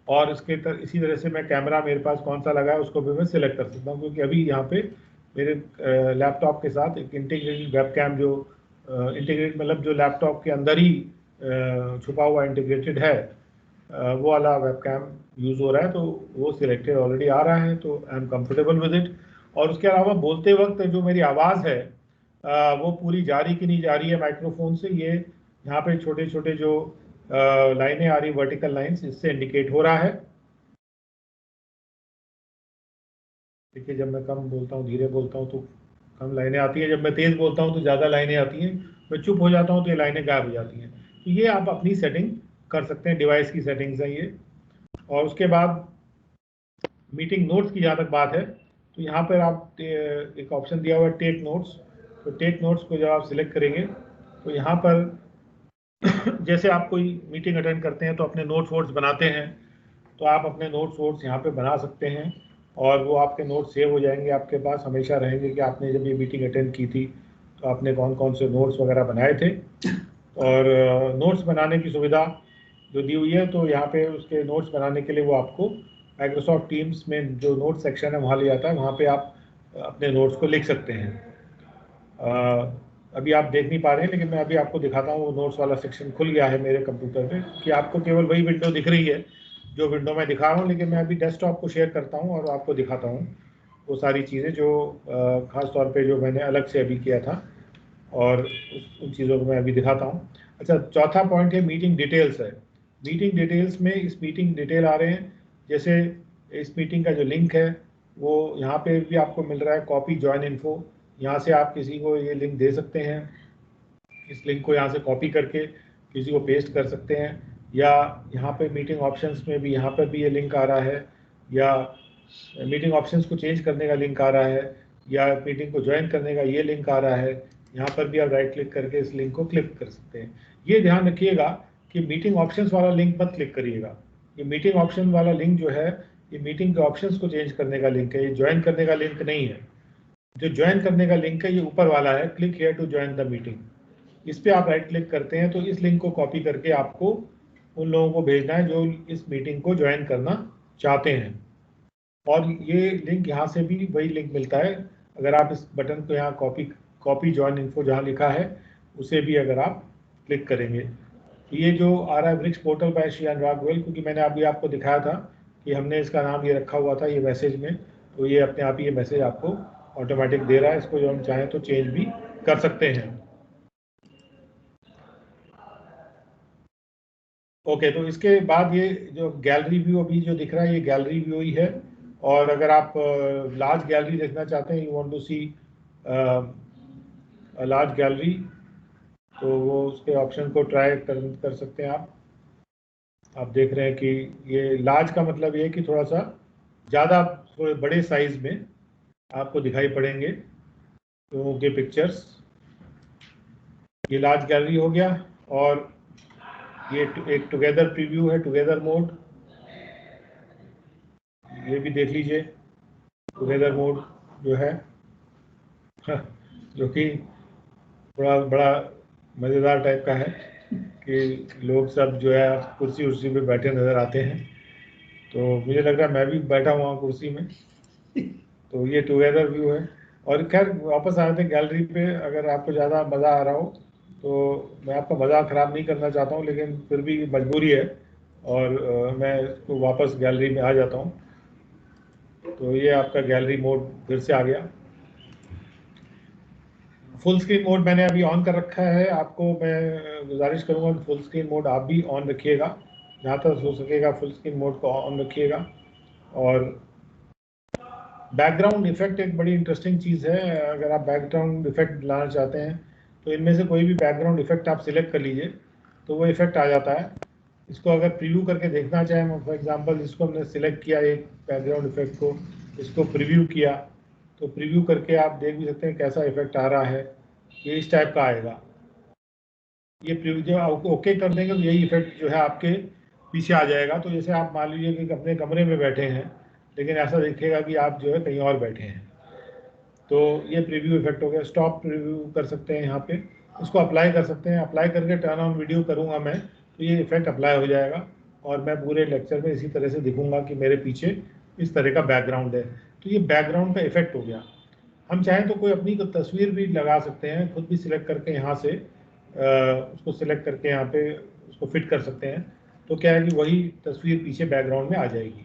और इसी तरह से मैं कैमरा मेरे पास कौन सा लगा है उसको भी मैं सिलेक्ट कर सकता हूँ, क्योंकि अभी यहाँ पे मेरे लैपटॉप के साथ एक इंटीग्रेटेड वेबकैम जो इंटीग्रेट मतलब जो लैपटॉप के अंदर ही छुपा हुआ इंटीग्रेटेड है, वो वाला वेबकैम यूज़ हो रहा है, तो वो सिलेक्टेड ऑलरेडी आ रहा है, तो I am comfortable with it. और उसके अलावा बोलते वक्त जो मेरी आवाज़ है वो पूरी जा रही कि नहीं जा रही है माइक्रोफोन से, ये यहाँ पे छोटे छोटे जो लाइनें आ रही वर्टिकल लाइंस, इससे इंडिकेट हो रहा है। देखिए जब मैं कम बोलता हूँ, धीरे बोलता हूँ तो कम लाइनें आती हैं, जब मैं तेज़ बोलता हूँ तो ज़्यादा लाइनें आती हैं, मैं चुप हो जाता हूँ तो ये लाइनें गायब हो जाती हैं। तो ये आप अपनी सेटिंग कर सकते हैं, डिवाइस की सेटिंग्स है ये। और उसके बाद मीटिंग नोट्स की जहाँ तक बात है, तो यहाँ पर आप एक ऑप्शन दिया हुआ है टेक नोट्स। तो टेक नोट्स को जब आप सिलेक्ट करेंगे तो यहाँ पर जैसे आप कोई मीटिंग अटेंड करते हैं तो अपने नोट्स वोट्स बनाते हैं, तो आप अपने नोट्स वोट्स यहाँ पे बना सकते हैं, और वो आपके नोट्स सेव हो जाएंगे, आपके पास हमेशा रहेंगे कि आपने जब ये मीटिंग अटेंड की थी तो आपने कौन कौन से नोट्स वगैरह बनाए थे। और नोट्स बनाने की सुविधा जो दी हुई है, तो यहाँ पे उसके नोट्स बनाने के लिए वो आपको माइक्रोसॉफ्ट टीम्स में जो नोट सेक्शन है वहाँ ले जाता है, वहाँ पे आप अपने नोट्स को लिख सकते हैं। अभी आप देख नहीं पा रहे हैं, लेकिन मैं अभी आपको दिखाता हूँ, वो नोट्स वाला सेक्शन खुल गया है मेरे कंप्यूटर पे, कि आपको केवल वही विंडो दिख रही है जो विंडो मैं दिखा रहा हूँ, लेकिन मैं अभी डेस्कटॉप को शेयर करता हूँ और आपको दिखाता हूँ वो सारी चीज़ें जो ख़ास तौर पे जो मैंने अलग से अभी किया था, और उन चीज़ों को मैं अभी दिखाता हूँ। अच्छा, चौथा पॉइंट है मीटिंग डिटेल्स है। मीटिंग डिटेल्स में इस मीटिंग डिटेल आ रहे हैं, जैसे इस मीटिंग का जो लिंक है वो यहाँ पे भी आपको मिल रहा है, कॉपी जॉइन इन्फो। यहाँ से आप किसी को ये लिंक दे सकते हैं, इस लिंक को यहाँ से कॉपी करके किसी को पेस्ट कर सकते हैं, या यहाँ पे मीटिंग ऑप्शंस में भी यहाँ पर भी ये लिंक आ रहा है, या मीटिंग ऑप्शंस को चेंज करने का लिंक आ रहा है, या मीटिंग को ज्वाइन करने का ये लिंक आ रहा है। यहाँ पर भी आप राइट क्लिक करके इस लिंक को क्लिक कर सकते हैं। ये ध्यान रखिएगा कि मीटिंग ऑप्शंस वाला लिंक मत क्लिक करिएगा। ये मीटिंग ऑप्शन वाला लिंक जो है, ये मीटिंग के ऑप्शंस को चेंज करने का लिंक है, ये ज्वाइन करने का लिंक नहीं है। जो ज्वाइन करने का लिंक है ये ऊपर वाला है, click here to join the meeting. इस पर आप राइट क्लिक करते हैं तो इस लिंक को कॉपी करके आपको उन लोगों को भेजना है जो इस मीटिंग को ज्वाइन करना चाहते हैं। और ये लिंक यहाँ से भी वही लिंक मिलता है, अगर आप इस बटन को यहाँ कॉपी जॉइन इन्फो जहाँ लिखा है उसे भी अगर आप क्लिक करेंगे, तो ये जो आ रहा है BRICS portal bye Shri Anurag Goyal, क्योंकि मैंने अभी आपको दिखाया था कि हमने इसका नाम ये रखा हुआ था ये मैसेज में, तो ये अपने आप ही ये मैसेज आपको ऑटोमेटिक दे रहा है। इसको जो हम चाहें तो चेंज भी कर सकते हैं। ओके, तो इसके बाद ये जो गैलरी व्यू अभी जो दिख रहा है ये गैलरी व्यू ही है, और अगर आप लार्ज गैलरी देखना चाहते हैं, you want to see large gallery, तो वो उसके ऑप्शन को ट्राई कर सकते हैं आप देख रहे हैं कि ये लार्ज का मतलब ये कि थोड़ा सा ज़्यादा थोड़े बड़े साइज में आपको दिखाई पड़ेंगे लोगों के पिक्चर्स। ये लार्ज गैलरी हो गया, और ये एक टुगेदर प्रीव्यू है, टुगेदर मोड, ये भी देख लीजिए। टुगेदर मोड जो है जो कि बड़ा मज़ेदार टाइप का है कि लोग सब जो है कुर्सी उर्सी पे बैठे नज़र आते हैं, तो मुझे लग रहा है मैं भी बैठा हुआ हूँ कुर्सी में। तो ये टुगेदर व्यू है। और खैर वापस आए थे गैलरी पे, अगर आपको ज़्यादा मज़ा आ रहा हो तो मैं आपका मज़ा ख़राब नहीं करना चाहता हूँ, लेकिन फिर भी मजबूरी है, और मैं इसको वापस गैलरी में आ जाता हूँ। तो ये आपका गैलरी मोड फिर से आ गया। फुल स्क्रीन मोड मैंने अभी ऑन कर रखा है, आपको मैं गुजारिश करूँगा कि फुल स्क्रीन मोड आप भी ऑन रखिएगा, जहाँ तक हो सकेगा फुल स्क्रीन मोड को ऑन रखिएगा। और बैकग्राउंड इफेक्ट एक बड़ी इंटरेस्टिंग चीज़ है, अगर आप बैकग्राउंड इफेक्ट लाना चाहते हैं तो इनमें से कोई भी बैकग्राउंड इफेक्ट आप सिलेक्ट कर लीजिए तो वो इफेक्ट आ जाता है। इसको अगर प्रीव्यू करके देखना चाहें, फॉर एग्जांपल इसको हमने सिलेक्ट किया एक बैकग्राउंड इफेक्ट को, इसको प्रीव्यू किया, तो प्रीव्यू करके आप देख भी सकते हैं कैसा इफेक्ट आ रहा है। ये इस टाइप का आएगा। ये प्रीव्यू जो आप ओके कर देंगे तो यही इफेक्ट जो है आपके पीछे आ जाएगा। तो जैसे आप मान लीजिए कि अपने कमरे में बैठे हैं, लेकिन ऐसा दिखेगा कि आप जो है कहीं और बैठे हैं, तो ये प्रीव्यू इफेक्ट हो गया। स्टॉप प्रीव्यू कर सकते हैं यहाँ पे, इसको अप्लाई कर सकते हैं। अप्लाई करके टर्न ऑन वीडियो करूँगा मैं, तो ये इफेक्ट अप्लाई हो जाएगा और मैं पूरे लेक्चर में इसी तरह से दिखूंगा कि मेरे पीछे इस तरह का बैकग्राउंड है। तो ये बैकग्राउंड का इफेक्ट हो गया। हम चाहें तो कोई अपनी तस्वीर भी लगा सकते हैं, खुद भी सिलेक्ट करके यहाँ से उसको सिलेक्ट करके यहाँ पे उसको फिट कर सकते हैं। तो क्या है कि वही तस्वीर पीछे बैकग्राउंड में आ जाएगी।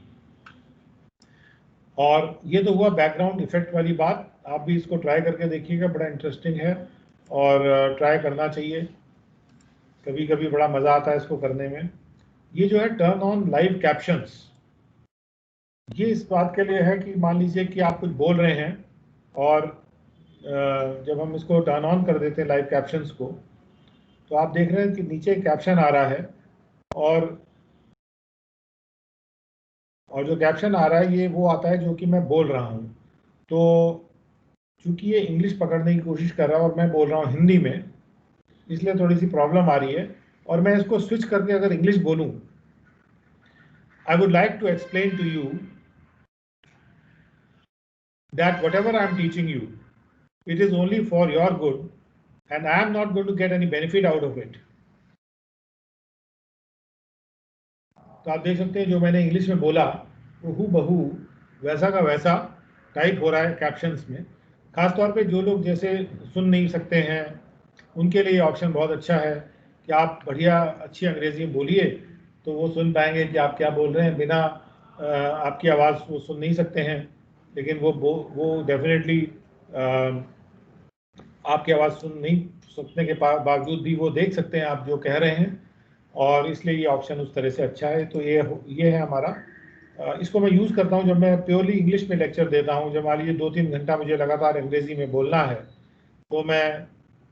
और ये तो हुआ बैकग्राउंड इफेक्ट वाली बात। आप भी इसको ट्राई करके देखिएगा, बड़ा इंटरेस्टिंग है और ट्राई करना चाहिए। कभी कभी बड़ा मज़ा आता है इसको करने में। ये जो है टर्न ऑन लाइव कैप्शंस, ये इस बात के लिए है कि मान लीजिए कि आप कुछ बोल रहे हैं और जब हम इसको टर्न ऑन कर देते हैं लाइव कैप्शंस को, तो आप देख रहे हैं कि नीचे कैप्शन आ रहा है और जो कैप्शन आ रहा है ये वो आता है जो कि मैं बोल रहा हूँ। तो चूंकि ये इंग्लिश पकड़ने की कोशिश कर रहा है और मैं बोल रहा हूँ हिंदी में, इसलिए थोड़ी सी प्रॉब्लम आ रही है। और मैं इसको स्विच करके अगर इंग्लिश बोलूँ, I would like to explain to you that whatever I am teaching you, it is only for your good and I am not going to get any benefit out of it. तो आप देख सकते हैं जो मैंने इंग्लिश में बोला वो हूबहू वैसा का वैसा टाइप हो रहा है कैप्शंस में। खास तौर पे जो लोग जैसे सुन नहीं सकते हैं उनके लिए ऑप्शन बहुत अच्छा है कि आप बढ़िया अच्छी अंग्रेजी में बोलिए तो वो सुन पाएंगे कि आप क्या बोल रहे हैं। बिना आपकी आवाज़ वो सुन नहीं सकते हैं, लेकिन वो डेफिनेटली आपकी आवाज़ सुन नहीं सकने के बावजूद भी वो देख सकते हैं आप जो कह रहे हैं, और इसलिए ये ऑप्शन उस तरह से अच्छा है। तो ये है हमारा। इसको मैं यूज़ करता हूँ जब मैं प्योरली इंग्लिश में लेक्चर देता हूँ। जब मान लीजिए 2-3 घंटा मुझे लगातार अंग्रेज़ी में बोलना है तो मैं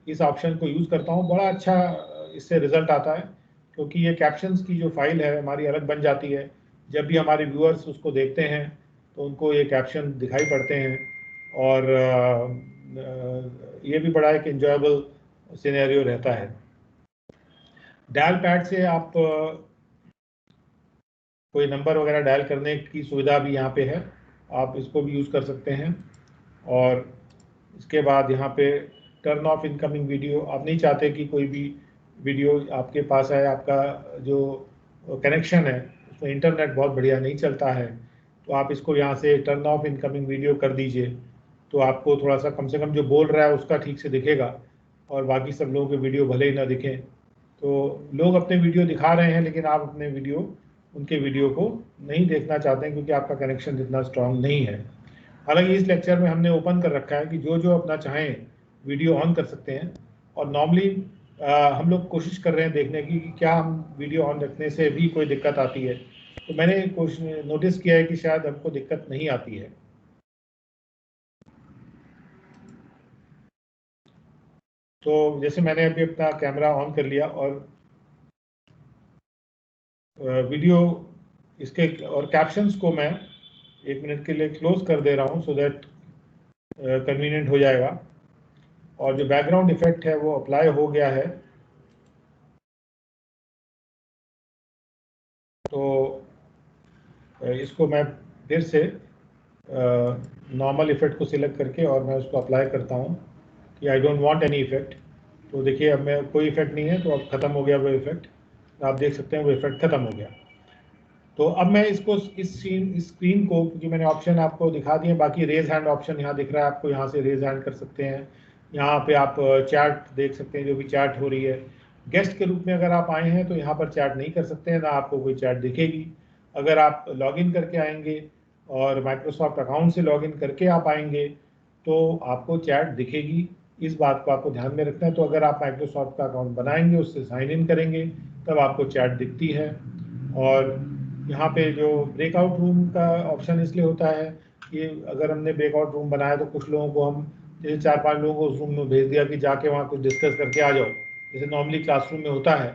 इस ऑप्शन को यूज़ करता हूँ। बड़ा अच्छा इससे रिजल्ट आता है, क्योंकि ये कैप्शंस की जो फाइल है हमारी अलग बन जाती है। जब भी हमारे व्यूअर्स उसको देखते हैं तो उनको ये कैप्शन दिखाई पड़ते हैं और ये भी बड़ा एक एंजॉयबल सिनेरियो रहता है। डायल पैड से आप कोई नंबर वगैरह डायल करने की सुविधा भी यहाँ पे है, आप इसको भी यूज़ कर सकते हैं। और इसके बाद यहाँ पे टर्न ऑफ इनकमिंग वीडियो, आप नहीं चाहते कि कोई भी वीडियो आपके पास आए, आपका जो कनेक्शन है उसमें इंटरनेट बहुत बढ़िया नहीं चलता है, तो आप इसको यहाँ से टर्न ऑफ इनकमिंग वीडियो कर दीजिए। तो आपको थोड़ा सा कम से कम जो बोल रहा है उसका ठीक से दिखेगा और बाकी सब लोगों के वीडियो भले ही ना दिखें। तो लोग अपने वीडियो दिखा रहे हैं लेकिन आप अपने वीडियो उनके वीडियो को नहीं देखना चाहते हैं क्योंकि आपका कनेक्शन इतना स्ट्रांग नहीं है। हालांकि इस लेक्चर में हमने ओपन कर रखा है कि जो अपना चाहें वीडियो ऑन कर सकते हैं। और नॉर्मली हम लोग कोशिश कर रहे हैं देखने की कि क्या हम वीडियो ऑन रखने से भी कोई दिक्कत आती है। तो मैंने नोटिस किया है कि शायद हमको दिक्कत नहीं आती है। तो जैसे मैंने अभी अपना कैमरा ऑन कर लिया और वीडियो इसके और कैप्शंस को मैं 1 मिनट के लिए क्लोज कर दे रहा हूँ सो दैट कन्वीनियंट हो जाएगा। और जो बैकग्राउंड इफेक्ट है वो अप्लाई हो गया है। तो इसको मैं फिर से नॉर्मल इफेक्ट को सिलेक्ट करके और मैं उसको अप्लाई करता हूँ कि I don't want any effect. तो देखिए अब मैं कोई इफेक्ट नहीं है, तो अब ख़त्म हो गया वो इफेक्ट। आप देख सकते हैं वो इफेक्ट ख़त्म हो गया। तो अब मैं इसको इस स्क्रीन को, क्योंकि मैंने ऑप्शन आपको दिखा दिए, बाकी रेज हैंड ऑप्शन यहाँ दिख रहा है आपको, यहाँ से रेज हैंड कर सकते हैं। यहाँ पे आप चैट देख सकते हैं, जो भी चैट हो रही है। गेस्ट के रूप में अगर आप आए हैं तो यहाँ पर चैट नहीं कर सकते हैं, ना आपको कोई चैट दिखेगी। अगर आप लॉगिन करके आएंगे और माइक्रोसॉफ्ट अकाउंट से लॉगिन करके आप आएंगे तो आपको चैट दिखेगी। इस बात को आपको ध्यान में रखना है। तो अगर आप माइक्रोसॉफ्ट का अकाउंट बनाएंगे, उससे साइन इन करेंगे, तब आपको चैट दिखती है। और यहाँ पे जो ब्रेकआउट रूम का ऑप्शन इसलिए होता है कि अगर हमने ब्रेकआउट रूम बनाया तो कुछ लोगों को हम जैसे 4-5 लोगों को उस रूम में भेज दिया कि जाके वहाँ कुछ डिस्कस करके आ जाओ, जैसे नॉर्मली क्लासरूम में होता है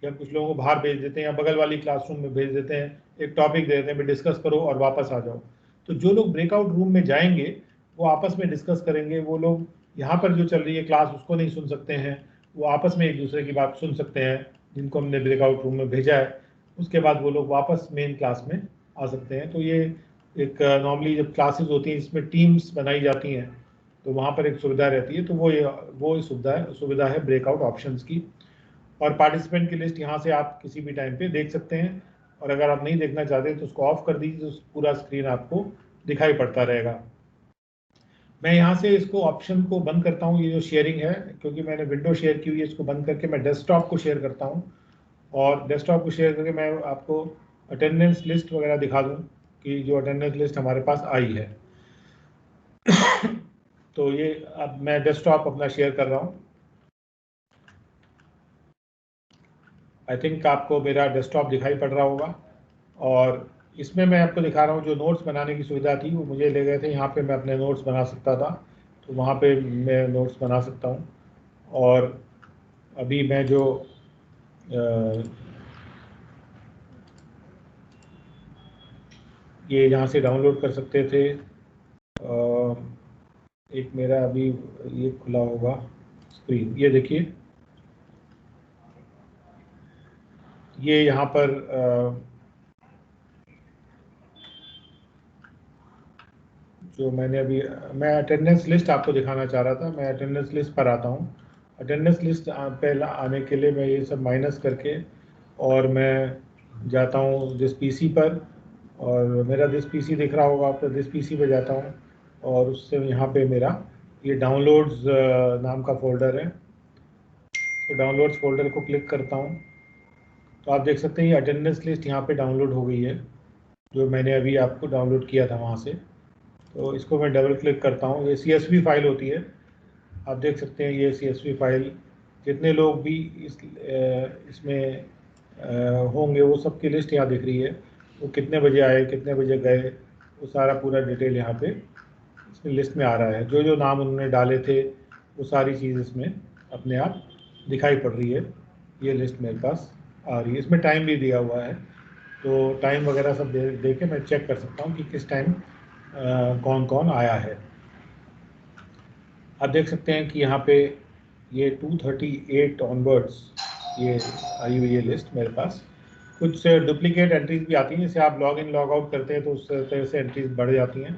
कि हम कुछ लोगों को बाहर भेज देते हैं या बगल वाली क्लासरूम में भेज देते हैं, एक टॉपिक दे देते हैं, डिस्कस करो और वापस आ जाओ। तो जो लोग ब्रेकआउट रूम में जाएंगे वो आपस में डिस्कस करेंगे। वो लोग यहाँ पर जो चल रही है क्लास उसको नहीं सुन सकते हैं, वो आपस में एक दूसरे की बात सुन सकते हैं जिनको हमने ब्रेकआउट रूम में भेजा है। उसके बाद वो लोग वापस मेन क्लास में आ सकते हैं। तो ये एक नॉर्मली जब क्लासेस होती हैं इसमें टीम्स बनाई जाती हैं तो वहाँ पर एक सुविधा रहती है। तो वो सुविधा है ब्रेकआउट ऑप्शंस की। और पार्टिसिपेंट की लिस्ट यहाँ से आप किसी भी टाइम पे देख सकते हैं, और अगर आप नहीं देखना चाहते तो उसको ऑफ कर दीजिए, तो पूरा स्क्रीन आपको दिखाई पड़ता रहेगा। मैं यहाँ से इसको ऑप्शन को बंद करता हूँ, ये जो शेयरिंग है, क्योंकि मैंने विंडो शेयर की हुई है, इसको बंद करके मैं डेस्कटॉप को शेयर करता हूँ, और डेस्कटॉप को शेयर करके मैं आपको अटेंडेंस लिस्ट वगैरह दिखा दूँ कि जो अटेंडेंस लिस्ट हमारे पास आई है। तो ये अब मैं डेस्कटॉप अपना शेयर कर रहा हूँ। आई थिंक आपको मेरा डेस्कटॉप दिखाई पड़ रहा होगा, और इसमें मैं आपको दिखा रहा हूँ जो नोट्स बनाने की सुविधा थी वो मुझे ले गए थे, यहाँ पे मैं अपने नोट्स बना सकता था, तो वहाँ पे मैं नोट्स बना सकता हूँ। और अभी मैं जो ये यहाँ से डाउनलोड कर सकते थे, एक मेरा अभी ये खुला होगा स्क्रीन, ये देखिए, ये यहाँ पर जो मैंने अभी मैं अटेंडेंस लिस्ट आपको दिखाना चाह रहा था, मैं अटेंडेंस लिस्ट पर आता हूँ। अटेंडेंस लिस्ट पे आने के लिए मैं ये सब माइनस करके और मैं जाता हूँ दिस पीसी पर, और मेरा दिस पीसी दिख रहा होगा आपको, दिस पीसी पे जाता हूँ और उससे यहाँ पे मेरा ये डाउनलोड्स नाम का फोल्डर है, तो डाउनलोड्स फोल्डर को क्लिक करता हूँ, तो आप देख सकते हैं ये अटेंडेंस लिस्ट यहाँ पे डाउनलोड हो गई है, जो मैंने अभी आपको डाउनलोड किया था वहाँ से। तो इसको मैं डबल क्लिक करता हूँ, ये CSV फाइल होती है, आप देख सकते हैं ये CSV फाइल, जितने लोग भी इसमें होंगे वो सबकी लिस्ट यहाँ दिख रही है, वो कितने बजे आए कितने बजे गए, वो सारा पूरा डिटेल यहाँ पे इसमें लिस्ट में आ रहा है, जो जो नाम उन्होंने डाले थे वो सारी चीज़ इसमें अपने आप दिखाई पड़ रही है। ये लिस्ट मेरे पास आ रही है, इसमें टाइम भी दिया हुआ है, तो टाइम वगैरह सब दे के मैं चेक कर सकता हूँ कि किस टाइम कौन कौन आया है। आप देख सकते हैं कि यहाँ पे ये 238 ऑनवर्ड्स ये आई हुई है लिस्ट मेरे पास। कुछ डुप्लीकेट एंट्रीज भी आती हैं, जैसे आप लॉग इन लॉग आउट करते हैं तो उस तरह से एंट्रीज बढ़ जाती हैं,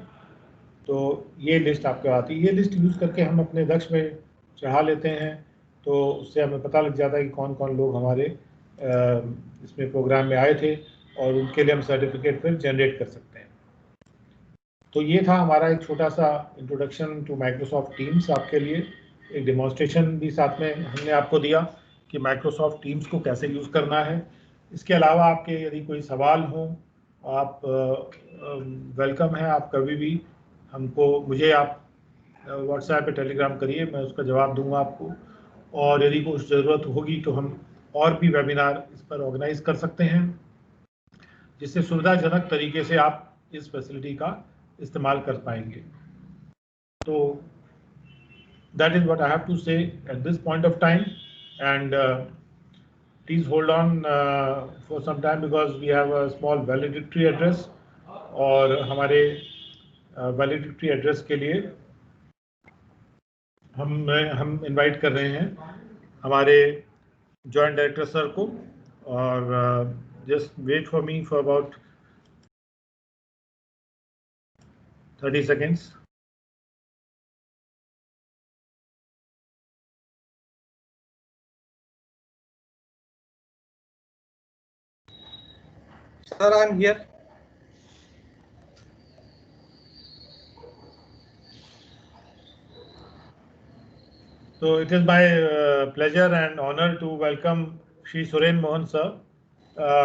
तो ये लिस्ट आपको आती है। ये लिस्ट यूज़ करके हम अपने दक्ष में चढ़ा लेते हैं, तो उससे हमें पता लग जाता है कि कौन कौन लोग हमारे इसमें प्रोग्राम में आए थे, और उनके लिए हम सर्टिफिकेट फिर जनरेट कर सकते हैं। तो ये था हमारा एक छोटा सा इंट्रोडक्शन टू माइक्रोसॉफ्ट टीम्स, आपके लिए एक डेमोन्स्ट्रेशन भी साथ में हमने आपको दिया कि माइक्रोसॉफ्ट टीम्स को कैसे यूज़ करना है। इसके अलावा आपके यदि कोई सवाल हो, आप वेलकम है, आप कभी भी मुझे आप व्हाट्सएप पे टेलीग्राम करिए, मैं उसका जवाब दूंगा आपको, और यदि कुछ ज़रूरत होगी तो हम और भी वेबिनार इस पर ऑर्गेनाइज कर सकते हैं, जिससे सुविधाजनक तरीके से आप इस फैसिलिटी का इस्तेमाल कर पाएंगे। तो that is what I have to say at this point of time, and please hold on for some time because we have a small valedictory address, और हमारे valedictory address के लिए हम इनवाइट कर रहे हैं हमारे जॉइंट डायरेक्टर सर को, और just wait for me for about 30 seconds. Sir, I'm here. So it is my pleasure and honor to welcome Shri Suren Mohan sir,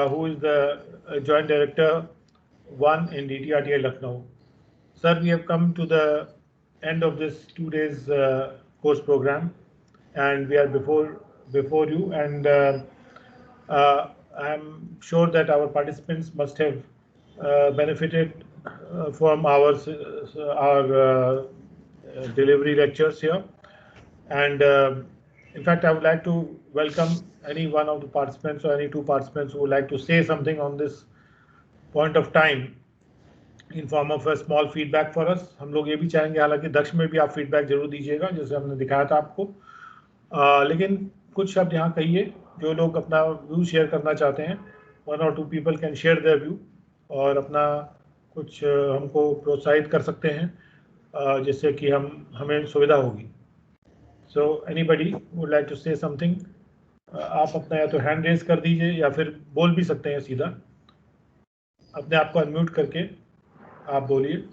who is the Joint Director 1 in DTRTI Lucknow. Sir, we have come to the end of this 2 days course program, and we are before you, and I am sure that our participants must have benefited from our delivery lectures here. And in fact, I would like to welcome any one of the participants or any two participants who would like to say something on this point of time in form of a small feedback for us. हम लोग ये भी चाहेंगे, हालांकि दक्ष में भी आप फीडबैक जरूर दीजिएगा जैसे हमने दिखाया था आपको, लेकिन कुछ शब्द यहाँ कहिए, जो लोग अपना व्यू शेयर करना चाहते हैं, 1 or 2 people can share their view और अपना कुछ हमको प्रोत्साहित कर सकते हैं, जिससे कि हमें सुविधा होगी. So anybody would like to say something? आप अपना या तो हैंड रेज कर दीजिए या फिर बोल भी सकते हैं सीधा, अपने आप को अनम्यूट करके आप बोलिए।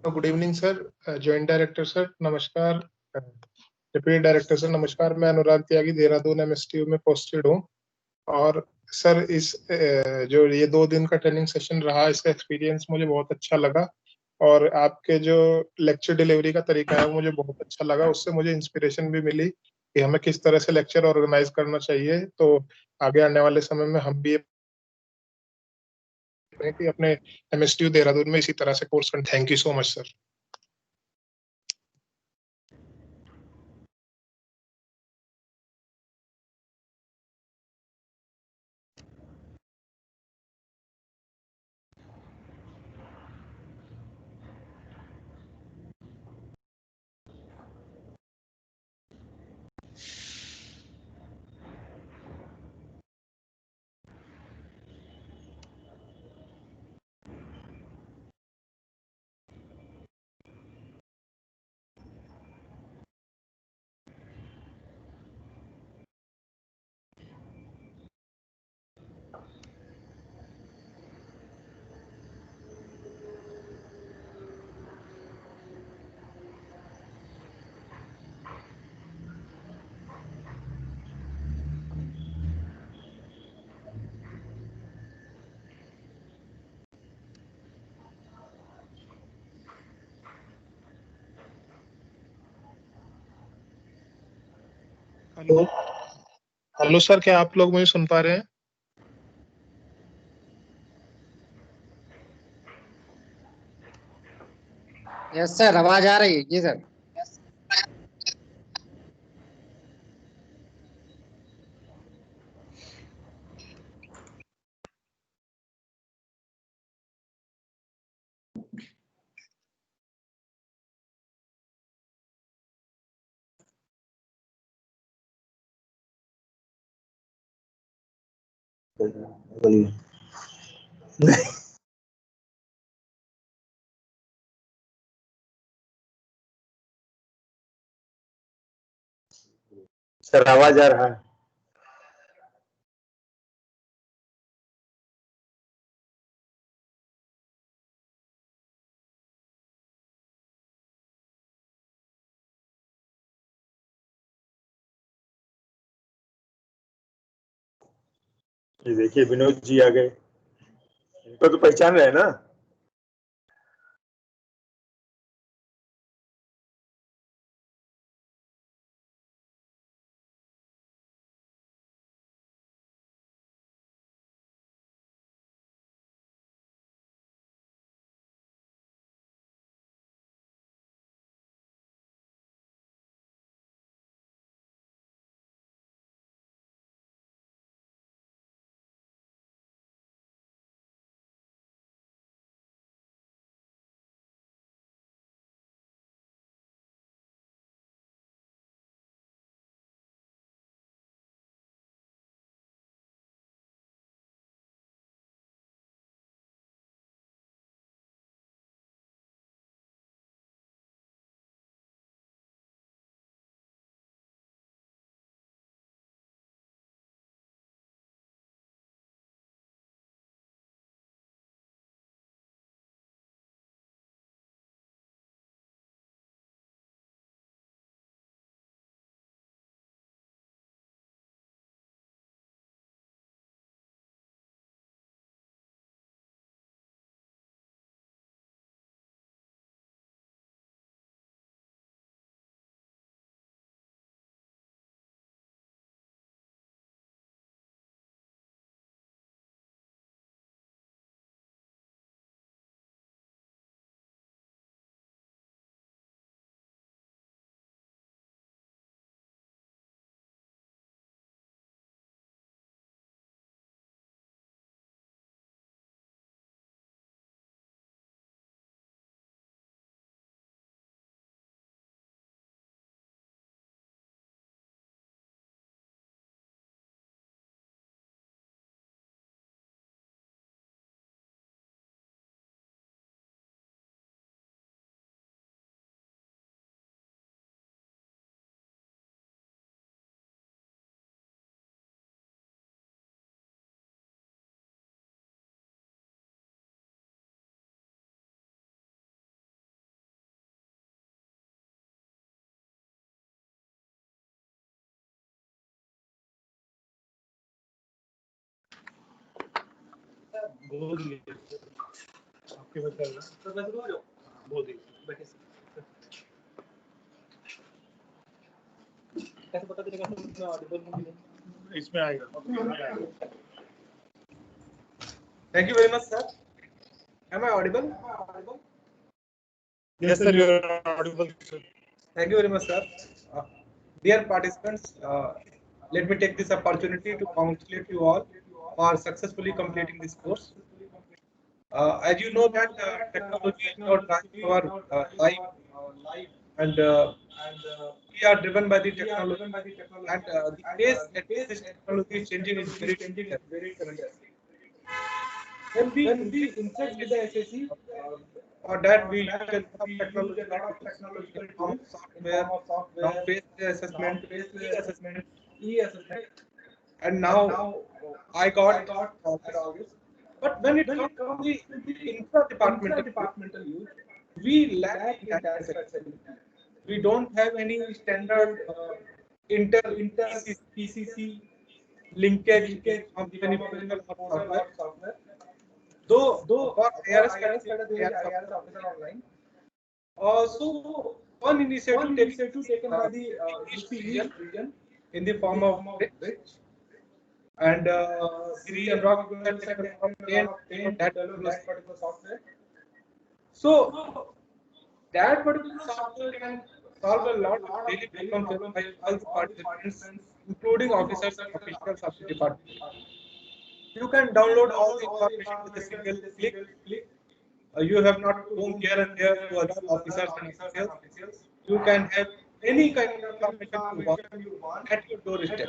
Good evening sir, joint director sir नमस्कार, डिप्टी डायरेक्टर सर नमस्कार। मैं अनुराग त्यागी देहरादून एमएसटीयू में पोस्टेड हूँ। और सर इस जो ये 2 दिन का ट्रेनिंग सेशन रहा, इसका एक्सपीरियंस मुझे बहुत अच्छा लगा। और आपके जो लेक्चर डिलीवरी का तरीका है वो मुझे बहुत अच्छा लगा। उससे मुझे इंस्पिरेशन भी मिली कि हमें किस तरह से लेक्चर ऑर्गेनाइज करना चाहिए। तो आगे आने वाले समय में हम भी अपने एमएसटीयू देहरादून में इसी तरह से कोर्स करें। Thank you so much sir. Hello hello sir, क्या आप लोग मुझे सुन पा रहे हैं? यस सर, आवाज आ रही है जी सर। सर आवाज आ रहा है। ये देखिए विनोद जी आ गए, इनको तो पहचान रहे हैं ना। बोल दिए आपके में चल रहा बोल दिए कैसे पता चलेगा मैं ऑडिबल हूं कि नहीं? इसमें आएगा। Thank you very much, sir. Am I audible? Yes sir, you are audible sir. Thank you very much, sir. Dear participants, let me take this opportunity to congratulate you all for successfully completing this course. As you know that technology is now driving our life, and we are driven by the technology, and the pace at which this technology is changing is very tremendous. When we interact with the SSC, for that we use a lot of technological tools in form of software, now face assessment, e-assessment, and now I got all this. But when it comes to the intra-departmental use, we lack in that facility. We don't have any standard inter-PCC linkage of any portal or software. Though for IRS IRS officer online. So one initiative taken by the UP region in the form of Bridge, and Sri and Rock that particular software. So that particular software can solve a lot of daily problems by all the participants, including officers and officials of the department. You can download all the information with a single click. You have not to roam here and there to other officers and officials. You can have any kind of information you want at your doorstep.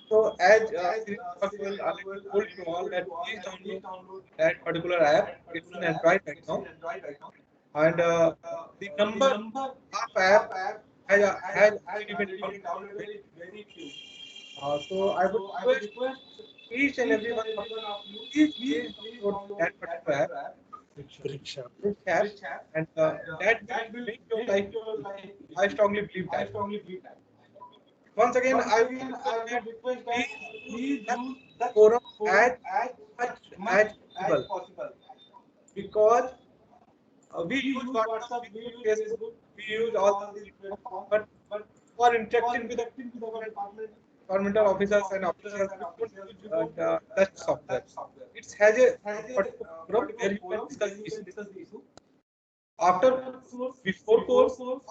So as I will told you all that please download that particular app. It's in Android right now, and the number of app has already been downloaded very few. So I would request each and every one of you, please download that particular app, Bridge app, and that will make your life. I strongly believe that. Once again, I will request that please use the forum as much as possible, because we use WhatsApp, we use Facebook, we use all these platforms, but for interacting with the governmental officers and officers, we don't use touch software. It has a particular forum where you can discuss the issue. After before course, or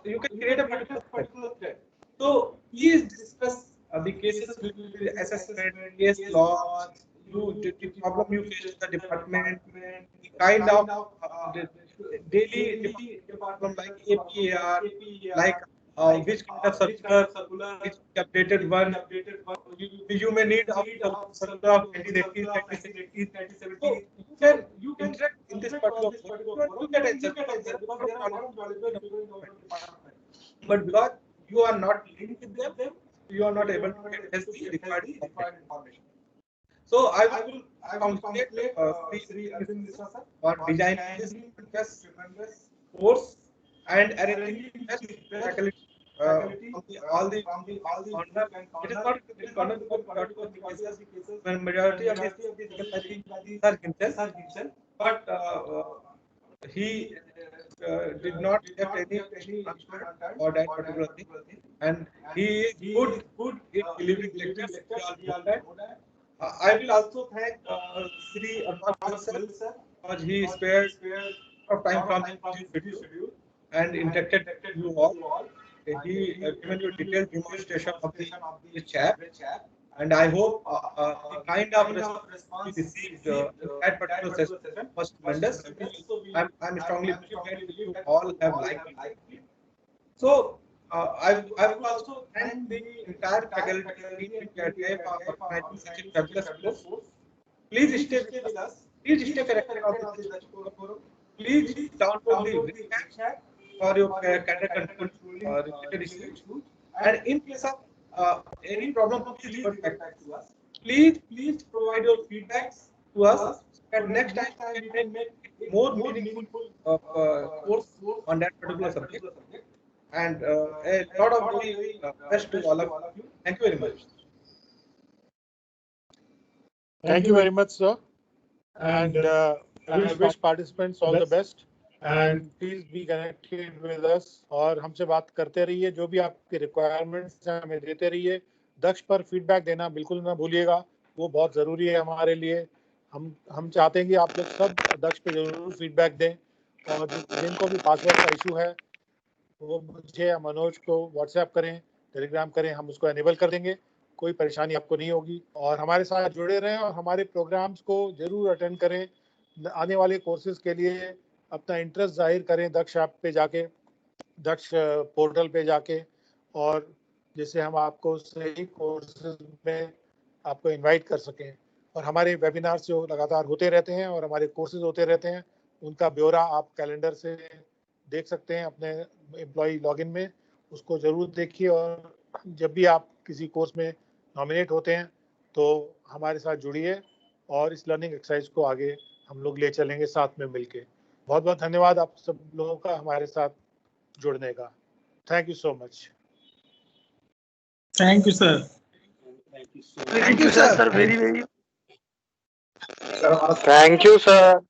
you can create a particular thread. So please discuss the cases with the assessment, case law, the problem you face in the department, the kind of the daily problem like APAR, like which kind of circular is updated one. You may need a circular of 1980s, 1970s. So you can interact in this particular forum. You get answer because there are a lot of knowledgeable people in the department. But because you are not linked with them, you are not able to get the required information. So I will congratulate Sri Arvind Mishra sir for designing this tremendous course and arranging best faculty all the honor. It is not a honor because the cases when majority of these taken by the Sir himself, but he did not have any for that particular thing, and he is good in delivering lectures. We all know that. I will also thank Sri Arpan sir because he spared of time from his busy schedule and interacted with you all. He given you detailed demonstration of the chat, and I hope the kind of response we received in that particular session was tremendous. I'm strongly believe that you all have liked it. So I will also thank the entire faculty team in KTI for organizing such a fabulous course. Please stay with us. Please stay connected on this forum. Please download the chat for your cadet control related issues. And in case of any problem, please revert back to us. Please provide your feedbacks to us, and next time we can make more meaningful course on that particular subject. And a lot of very best to all of you. Thank you very much. Thank you very much, sir. and I wish participants all the best and please be connected with us और हमसे बात करते रहिए, जो भी आपके रिक्वायरमेंट्स हैं हमें देते रहिए। दक्ष पर फीडबैक देना बिल्कुल ना भूलिएगा, वो बहुत ज़रूरी है हमारे लिए। हम चाहते हैं कि आप लोग सब दक्ष पे जरूर फीडबैक दें और जिनको भी पासवर्ड का इशू है वो मुझे या मनोज को व्हाट्सएप करें, टेलीग्राम करें, हम उसको एनेबल कर देंगे, कोई परेशानी आपको नहीं होगी। और हमारे साथ जुड़े रहें और हमारे प्रोग्राम्स को जरूर अटेंड करें। आने वाले कोर्सेज के लिए अपना इंटरेस्ट जाहिर करें दक्ष ऐप पे जाके, दक्ष पोर्टल पे जाके, और जिससे हम आपको सही कोर्सेज में आपको इनवाइट कर सकें। और हमारे वेबिनार्स जो लगातार होते रहते हैं और हमारे कोर्सेज होते रहते हैं, उनका ब्यौरा आप कैलेंडर से देख सकते हैं अपने एम्प्लॉय लॉगिन में, उसको ज़रूर देखिए। और जब भी आप किसी कोर्स में नॉमिनेट होते हैं तो हमारे साथ जुड़िए और इस लर्निंग एक्सरसाइज को आगे हम लोग ले चलेंगे साथ में मिलके। बहुत बहुत धन्यवाद आप सब लोगों का हमारे साथ जुड़ने का। Thank you so much. Thank you, sir. Thank you, sir. Very, very. Thank you, sir.